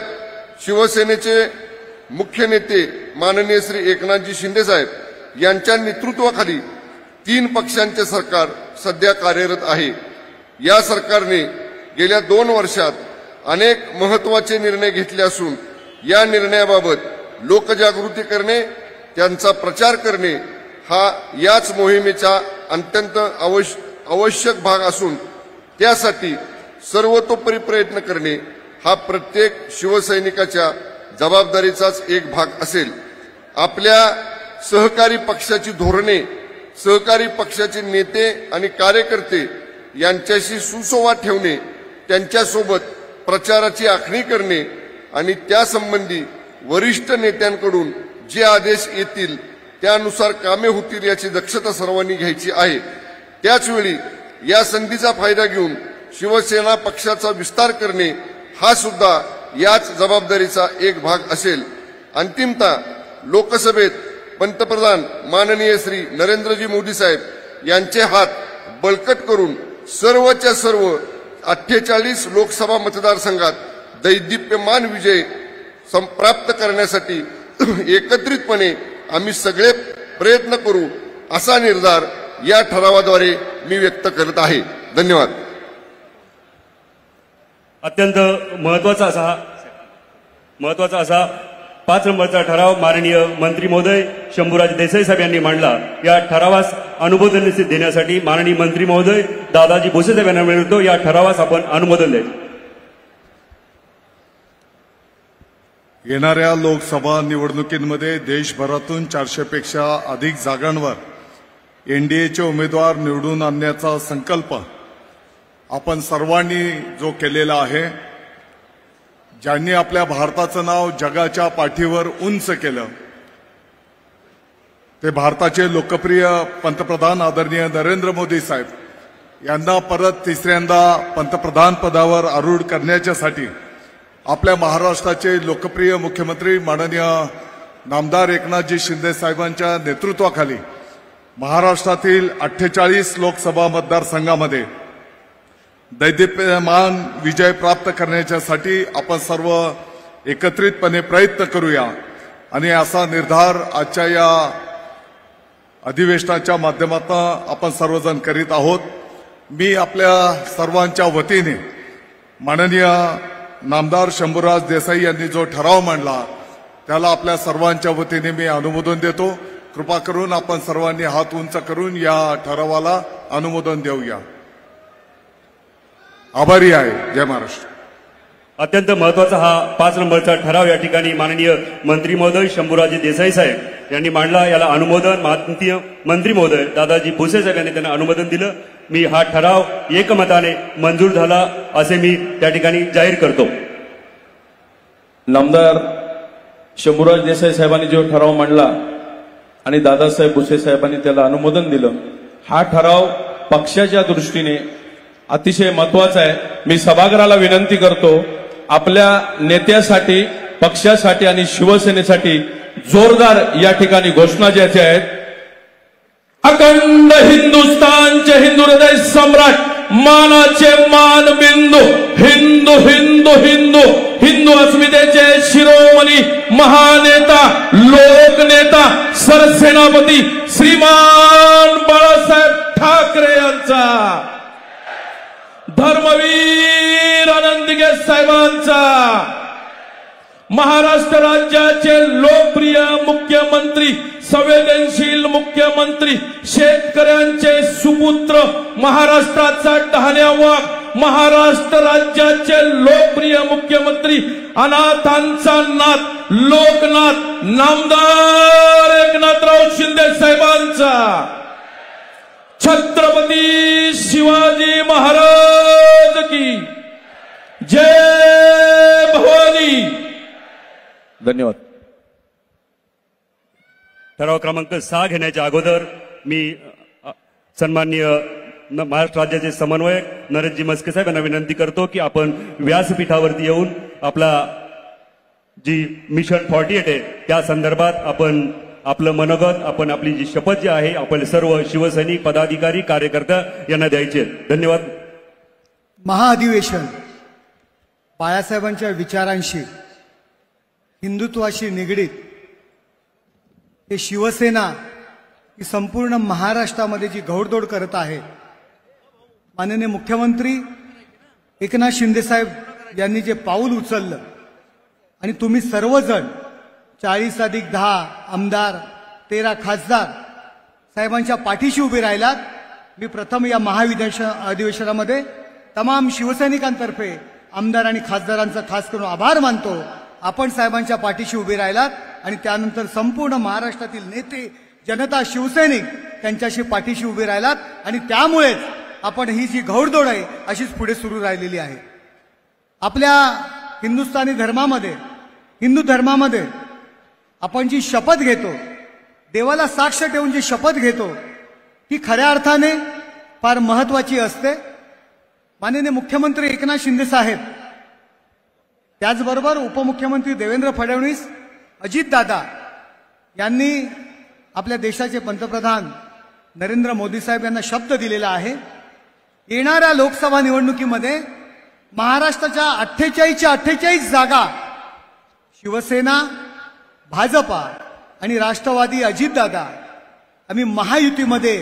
शिवसेनेचे मुख्य नेते माननीय श्री एकनाथजी शिंदे साहेब यांच्या नेतृत्वाखाली 3 पक्षांचे सरकार सध्या कार्यरत आहे। या सरकारने गेल्या 2 वर्षात अनेक महत्त्वाचे निर्णय घेतले असून या निर्णयाबाबत लोकजागृती करणे, त्यांचा प्रचार करणे हा याच मोहिमेचा अत्यंत आवश्यक भाग असून त्यासाठी सर्वतोपरी प्रयत्न करणे हा प्रत्येक शिवसैनिकाच्या जबाबदारीचाच एक भाग असेल। आपल्या सहकारी पक्षाची धोरणे, सहकारी पक्षाचे नेते आणि कार्यकर्ते यांच्याशी सुसंवाद ठेवणे, त्यांच्यासोबत प्रचाराची आखणी करणे आणि त्यासंबंधी वरिष्ठ नेत्यांकडून जे आदेश येतील त्यानुसार कामे होतील याची दक्षता सर्वांनी घ्यायची आहे। त्याचवेळी या संधीचा फायदा घेऊन शिवसेना पक्षाचा विस्तार करणे हा सुद्धा याच जबाबदारीचा एक भाग असेल। अंतिमतः लोकसभेत पंतप्रधान माननीय श्री नरेंद्रजी मोदी साहेब यांचे हात बळकट करून सर्वच्या सर्व 48 लोकसभा मतदारसंघात दैदिप्यमान विजय प्राप्त करण्यासाठी एकत्रितपणे आम्ही सगळे प्रयत्न करू असा निर्धार या ठरावाद्वारे मी व्यक्त करत आहे। धन्यवाद। अत्यंत महत्वाचा असा 5 नंबरचा ठराव माननीय मंत्री महोदय शंभूराज देसाई साहेब यांनी मांडला। या ठरावास अनुमोदन देण्यासाठी माननीय मंत्री महोदय दादाजी भुसे साहेब यांना मिळतो। या ठरावास आपण अनुमोदन द्यायचे। येणाऱ्या लोकसभा निवडणुकीमध्ये देशभरातून 400 पेक्षा अधिक जागांवर एनडीएचे उमेदवार निवडून आणण्याचा संकल्प आपण सर्वांनी जो केलेला आहे, ज्यांनी आपल्या भारताचं नाव जगाच्या पाठीवर उंच केलं ते भारताचे लोकप्रिय पंतप्रधान आदरणीय नरेंद्र मोदी साहेब यांना परत तिसऱ्यांदा पंतप्रधान पदावर आरूढ करण्यासाठी आपल्या महाराष्ट्राचे लोकप्रिय मुख्यमंत्री माननीय नामदार एकनाथजी शिंदे साहेबांच्या नेतृत्वाखाली महाराष्ट्रातील 48 लोकसभा मतदारसंघामध्ये दैदिप्यमान विजय प्राप्त करण्यासाठी आपण सर्व एकत्रितपणे प्रयत्न करूया आणि असा निर्धार आजच्या या अधिवेशनाच्या माध्यमातून आपण सर्वजण करीत आहोत। मी आपल्या सर्वांच्या वतीने माननीय नामदार शंभूराज देसाई यांनी जो ठराव मांडला त्याला आपल्या सर्वांच्या वतीने मी अनुमोदन देतो। कृपा करून आपण सर्वांनी हात उंच करून या ठरावाला अनुमोदन देऊया। आभारी आहे। जय महाराष्ट्र। अत्यंत महत्वाचा हा 5 नंबरचा ठराव या ठिकाणी माननीय मंत्री महोदय शंभूराज देसाई साहेब यांनी मांडला। याला अनुमोदन माननीय मंत्री महोदय दादाजी भुसे साहेब यांनी त्यांना अनुमोदन दिलं। मी हा ठराव एकमताने मंजूर झाला असे मी त्या ठिकाणी जाहीर करतो। नामदार शंभूराज देसाई साहेबांनी जो ठराव मांडला आणि दादासाहेब भुसे साहेबांनी त्याला अनुमोदन दिलं, हा ठराव पक्षाच्या दृष्टीने अतिशय महत्वाचा आहे। मी सभागृहाला विनंती करतो, आपल्या नेत्यासाठी, पक्षासाठी आणि शिवसेनेसाठी जोरदार या ठिकाणी घोषणा ज्याच्या आहेत। अखंड हिंदुस्थानचे हिंदू हृदय सम्राट, मानाचे मान बिंदू, हिंदू हिंदू हिंदू हिंदू अस्मितेचे शिरोमणी महानेता, लोकनेता, सरसेनापती श्रीमान बाळासाहेब ठाकरे यांचा, धर्मवीर आनंद दिघे साहेबांचा, महाराष्ट्र राज्याचे लोकप्रिय मुख्यमंत्री, संवेदनशील मुख्यमंत्री, शेतकऱ्यांचे सुपुत्र, महाराष्ट्राचा डहाण्या वाघ, महाराष्ट्र राज्याचे लोकप्रिय मुख्यमंत्री, अनाथांचा नाथ, लोकनाथ, नामदार एकनाथराव शिंदे साहेबांचा, छत्रपती शिवाजी महाराज की जय भवानी. धन्यवाद. ठराव क्रमांक 6 घेण्याच्या अगोदर मी सन्माननीय महाराष्ट्र राज्याचे समन्वयक नरेंद्रजी मस्के साहेब यांना विनंती करतो की आपण व्यासपीठावरती येऊन आपला जी मिशन 48 आहे त्या संदर्भात आपण आपलं मनोगत, आपण आपली जी शपथ जी आहे आपण सर्व शिवसैनिक, पदाधिकारी, कार्यकर्ता यांना द्यायचे. धन्यवाद. महाअधिवेशन बाळासाहेबांच्या विचारांशी, हिंदुत्वाशी निगडीत हे शिवसेना ही संपूर्ण महाराष्ट्रामध्ये जी घोडदौड करत आहे, माननीय मुख्यमंत्री एकनाथ शिंदे साहेब यांनी जे पाऊल उचललं आणि तुम्ही सर्वजण 40+10 आमदार, 13 खासदार साहेबांच्या पाठीशी उभे राहिलात. मी प्रथम या महाअधिवेशनामध्ये तमाम शिवसैनिकांतर्फे आमदार आणि खासदारांचा खास करून आभार मानतो. आपण साहेबांच्या पाठीशी उभे राहिलात आणि त्यानंतर संपूर्ण महाराष्ट्रातील नेते, जनता, शिवसैनिक त्यांच्याशी पाठीशी उभे राहिलात आणि त्यामुळेच आपण ही जी घोडदौड आहे अशीच पुढे सुरू राहिलेली आहे. आपल्या हिंदुस्थानी धर्मामध्ये, हिंदू धर्मामध्ये आपण जी शपथ घेतो, देवाला साक्ष ठेवून जी शपथ घेतो ती खऱ्या अर्थाने फार महत्वाची असते. माननीय मुख्यमंत्री एकनाथ शिंदे साहेब, त्याचबरोबर उपमुख्यमंत्री देवेंद्र फडणवीस, अजितदादा यांनी आपल्या देशाचे पंतप्रधान नरेंद्र मोदी साहेब यांना शब्द दिलेला आहे. येणाऱ्या लोकसभा निवडणुकीमध्ये महाराष्ट्राच्या 48च्या 48 जागा शिवसेना, भाजपा आणि राष्ट्रवादी अजितदादा आम्ही महायुतीमध्ये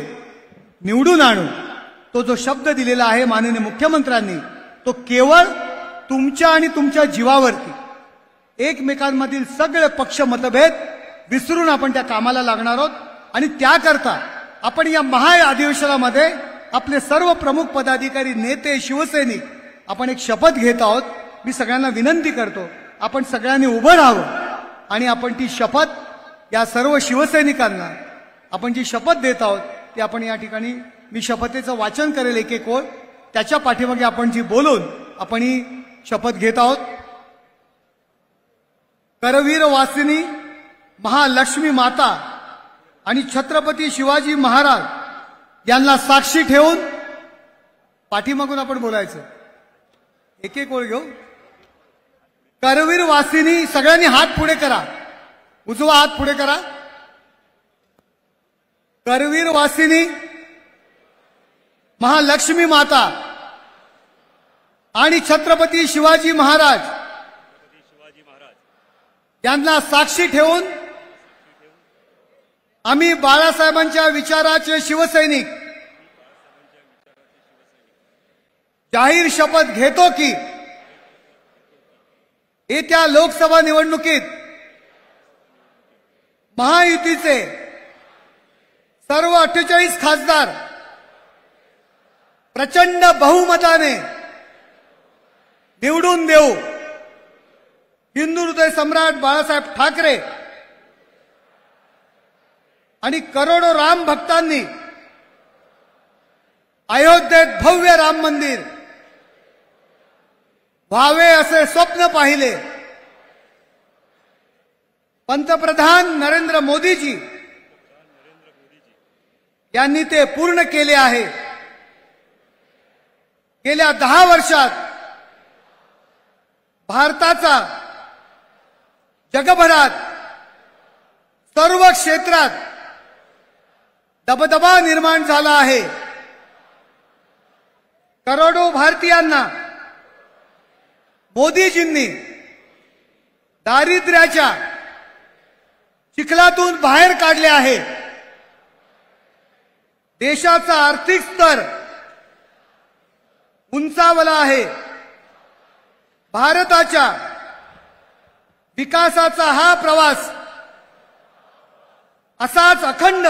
निवडून आणू. तो जो शब्द दिलेला आहे माननीय मुख्यमंत्र्यांनी, तो केवळ तुमच्या आणि तुमच्या जीवावरती, एकमेकांमधील सगळे पक्ष मतभेद विसरून आपण त्या कामाला लागणार आहोत. आणि त्याकरता आपण या महाअधिवेशनामध्ये आपले सर्व प्रमुख पदाधिकारी, नेते, शिवसैनिक आपण एक शपथ घेत आहोत. मी सगळ्यांना विनंती करतो आपण सगळ्यांनी उभं राहावं आणि आपण ती शपथ या सर्व शिवसैनिकांना आपण जी शपथ देत आहोत ती आपण या ठिकाणी, मी शपथेचं वाचन करेल एक एक ओळ, त्याच्या पाठीमागे आपण जी बोलून आपण ही शपथ घेत आहोत. करवीर वासिनी महालक्ष्मी माता आणि छत्रपती शिवाजी महाराज यांना साक्षी ठेवून, पाठीमागून आपण बोलायचं, एक एक ओळ घेऊ. करवीर वासिनी, सगळ्यांनी हात पुढे करा, उजवा हात पुढे करा. करवीर वासिनी महालक्ष्मी माता आणि छत्रपती शिवाजी महाराज यांना साक्षी ठेवून आम्ही बाळासाहेबांच्या विचाराचे शिवसैनिक जाहीर शपथ घेतो की येत्या लोकसभा निवडणुकीत महायुतीचे सर्व 48 खासदार प्रचंड बहुमताने निवडून देऊ. हिंदू हृदय सम्राट बाळासाहेब ठाकरे आणि करोडो राम भक्तांनी अयोध्येत भव्य राम मंदिर व्हावे असे स्वप्न पाहिले. पंतप्रधान नरेंद्र मोदीजी यांनी ते पूर्ण केले आहे. गेल्या 10 वर्षात भारताचा जगभरात सर्व क्षेत्रात दबदबा निर्माण झाला आहे. करोडो भारतीयांना मोदीजींनी दारिद्र्याच्या चिखलातून बाहेर काढले आहे. देशाचा आर्थिक स्तर उंचावला आहे. भारताच्या विकासाचा हा प्रवास असाच अखंड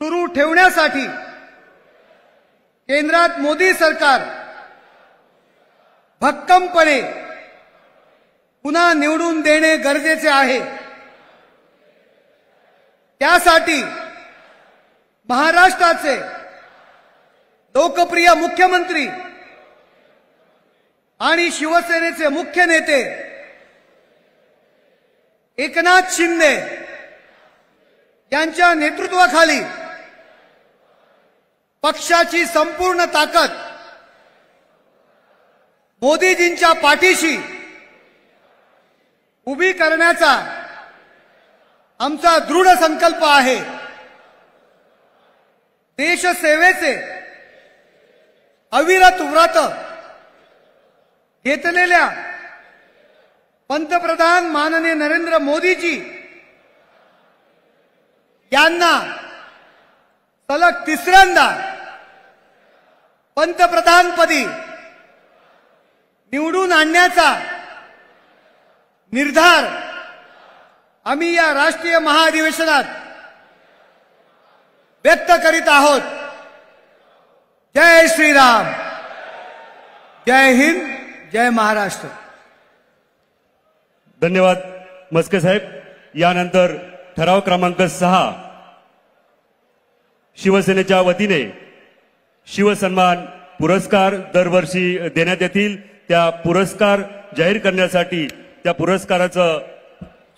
सुरू ठेवण्यासाठी केंद्रात मोदी सरकार भक्कमपणे पुन्हा निवडून देणे गरजेचे आहे। त्यासाठी महाराष्ट्राचे लोकप्रिय मुख्यमंत्री आणि शिवसेनेचे मुख्य नेते एकनाथ शिंदे यांच्या नेतृत्वाखाली पक्षाची संपूर्ण ताकद मोदीजींच्या पाठीशी उभी करण्याचा आमचा दृढ संकल्प आहे। देशसेवेचे अविरत व्रत घेतलेल्या पंतप्रधान माननीय नरेंद्र मोदीजी यांना सलग तिसऱ्यांदा पंतप्रधानपदी निवडून आणण्याचा निर्धार आम्ही या राष्ट्रीय महाअधिवेशनात व्यक्त करीत आहोत। जय श्रीराम, जय हिंद, जय महाराष्ट्र। धन्यवाद मस्के साहेब। यानंतर ठराव क्रमांक 6 शिवसेनेच्या वतीने शिवसन्मान पुरस्कार दरवर्षी देण्यात येतील। त्या पुरस्कार जाहीर करण्यासाठी त्या पुरस्काराचं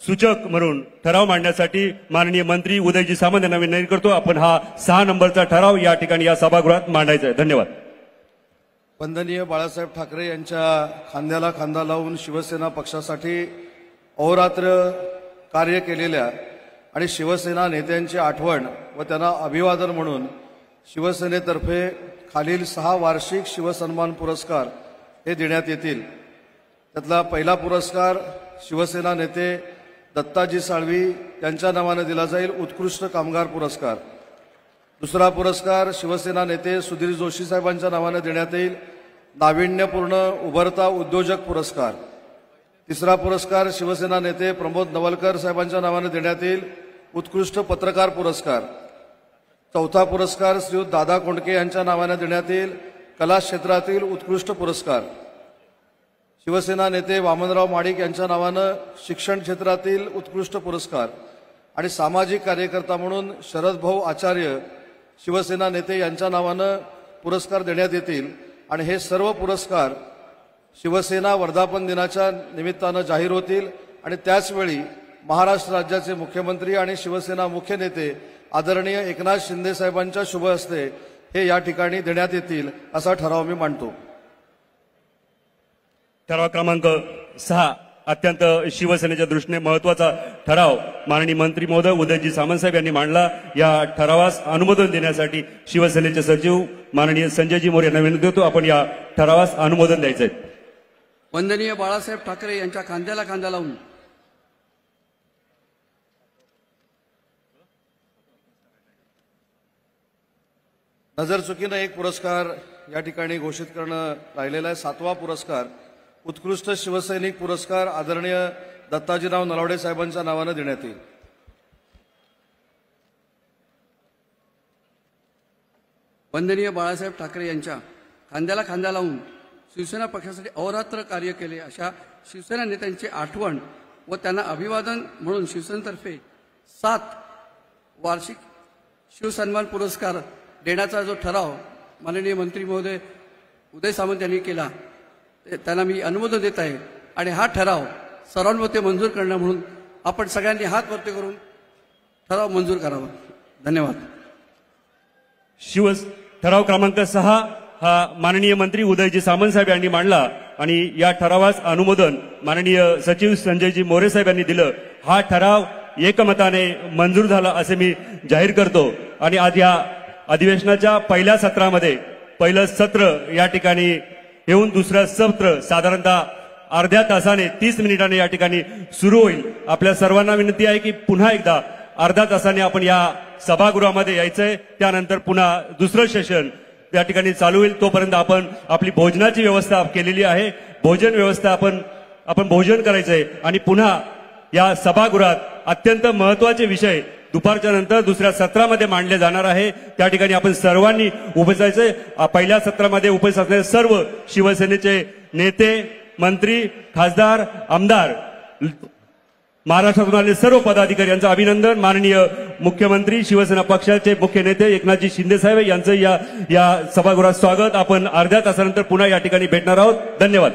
सूचक म्हणून ठराव मांडण्यासाठी माननीय मंत्री उदयजी सामंत यांना विनंती करतो। आपण हा 6 नंबरचा ठराव या ठिकाणी या सभागृहात मांडायचा आहे। धन्यवाद। वंदनीय बाळासाहेब ठाकरे यांच्या खांद्याला खांदा लावून शिवसेना पक्षासाठी अहोरात्र कार्य केलेल्या आणि शिवसेना नेत्यांची आठवण व त्यांना अभिवादन म्हणून शिवसेनेतर्फे खालील 6 वार्षिक शिवसन्मान पुरस्कार हे देण्यात येतील। त्यातला पहिला पुरस्कार शिवसेना नेते दत्ताजी साळवी यांच्या नावाने दिला जाईल, उत्कृष्ट कामगार पुरस्कार। दुसरा पुरस्कार शिवसेना नेते सुधीर जोशी साहेबांच्या नावाने देण्यात येईल, नाविन्यपूर्ण उभरता उद्योजक पुरस्कार। तिसरा पुरस्कार शिवसेना नेते प्रमोद नवलकर साहेबांच्या नावाने देण्यात येईल, उत्कृष्ट पत्रकार पुरस्कार। चौथा पुरस्कार श्रीयुत दादा कोंडके यांच्या नावाने देण्यात येईल, कला क्षेत्रातील उत्कृष्ट पुरस्कार। शिवसेना नेते वामनराव माडिक यांच्या नावाने शिक्षण क्षेत्रातील उत्कृष्ट पुरस्कार आणि सामाजिक कार्यकर्ता म्हणून शरद भाऊ आचार्य शिवसेना नेते यांच्या नावाने पुरस्कार देण्यात येतील। आणि हे सर्व पुरस्कार शिवसेना वर्धापन दिनाच्या निमित्ताने जाहीर होतील आणि त्याचवेळी महाराष्ट्र राज्याचे मुख्यमंत्री आणि शिवसेना मुख्य नेते आदरणीय एकनाथ शिंदे साहेबांच्या शुभ हस्ते हे या ठिकाणी देण्यात येतील असा ठराव मी मांडतो। ठराव क्रमांक 6 अत्यंत शिवसेनेच्या दृष्टीने महत्वाचा ठराव माननीय मंत्री महोदय उदयजी सामंत साहेब यांनी मांडला। या ठरावास अनुमोदन देण्यासाठी शिवसेनेचे सचिव माननीय संजयजी मोरे यांना विनंती करतो। आपण या ठरावास अनुमोदन द्यायचे आहे। वंदनीय बाळासाहेब ठाकरे यांच्या खांद्याला खांदा लावून नजरचुकीने एक पुरस्कार या ठिकाणी घोषित करणं राहिलेला आहे। 7वा पुरस्कार उत्कृष्ट शिवसैनिक पुरस्कार आदरणीय दत्ताजीराव नलावडे साहेबांच्या नावाने देण्यात येईल। वंदनीय बाळासाहेब ठाकरे यांच्या खांद्याला खांदा लावून शिवसेना पक्षासाठी अहोरात्र कार्य केले अशा शिवसेना नेत्यांची आठवण व त्यांना अभिवादन म्हणून शिवसेनेतर्फे 7 वार्षिक शिवसन्मान पुरस्कार देण्याचा जो ठराव माननीय मंत्री महोदय उदय सामंत यांनी केला त्यांना मी अनुमोदन देत आहे आणि हा ठराव सर्वांमते मंजूर करणं म्हणून आपण सगळ्यांनी हात वरती करून ठराव मंजूर करावा। धन्यवाद। ठराव क्रमांक 6 हा माननीय मंत्री उदयजी सामंत साहेब यांनी मांडला आणि या ठरावास अनुमोदन माननीय सचिव संजयजी मोरे साहेब यांनी दिलं। हा ठराव एकमताने मंजूर झाला असे मी जाहीर करतो। आणि आज या अधिवेशनाच्या पहिल्या सत्रामध्ये पहिलं सत्र या ठिकाणी येऊन दुसरं सत्र साधारणतः अर्ध्या तासाने 30 मिनिटांनी या ठिकाणी सुरू होईल। आपल्या सर्वांना विनंती आहे की पुन्हा एकदा अर्धा तासाने आपण या सभागृहामध्ये यायचंय। त्यानंतर पुन्हा दुसरं सेशन या ठिकाणी चालू होईल। तोपर्यंत आपण आपली भोजनाची व्यवस्था केलेली आहे। भोजन व्यवस्था आपण आपण भोजन करायचंय आणि पुन्हा या सभागृहात अत्यंत महत्वाचे विषय दुपारच्या नंतर दुसऱ्या सत्रामध्ये मांडले जाणार आहे. त्या ठिकाणी आपण सर्वांनी उपस्थित. पहिल्या सत्रामध्ये उपस्थित असलेले सर्व शिवसेनेचे नेते, मंत्री, खासदार, आमदार, महाराष्ट्रातून आलेले सर्व पदाधिकारी यांचं अभिनंदन. माननीय मुख्यमंत्री, शिवसेना पक्षाचे मुख्य नेते एकनाथजी शिंदे साहेब यांचं या सभागृहात स्वागत. आपण अर्ध्या तासानंतर पुन्हा या ठिकाणी भेटणार आहोत. धन्यवाद.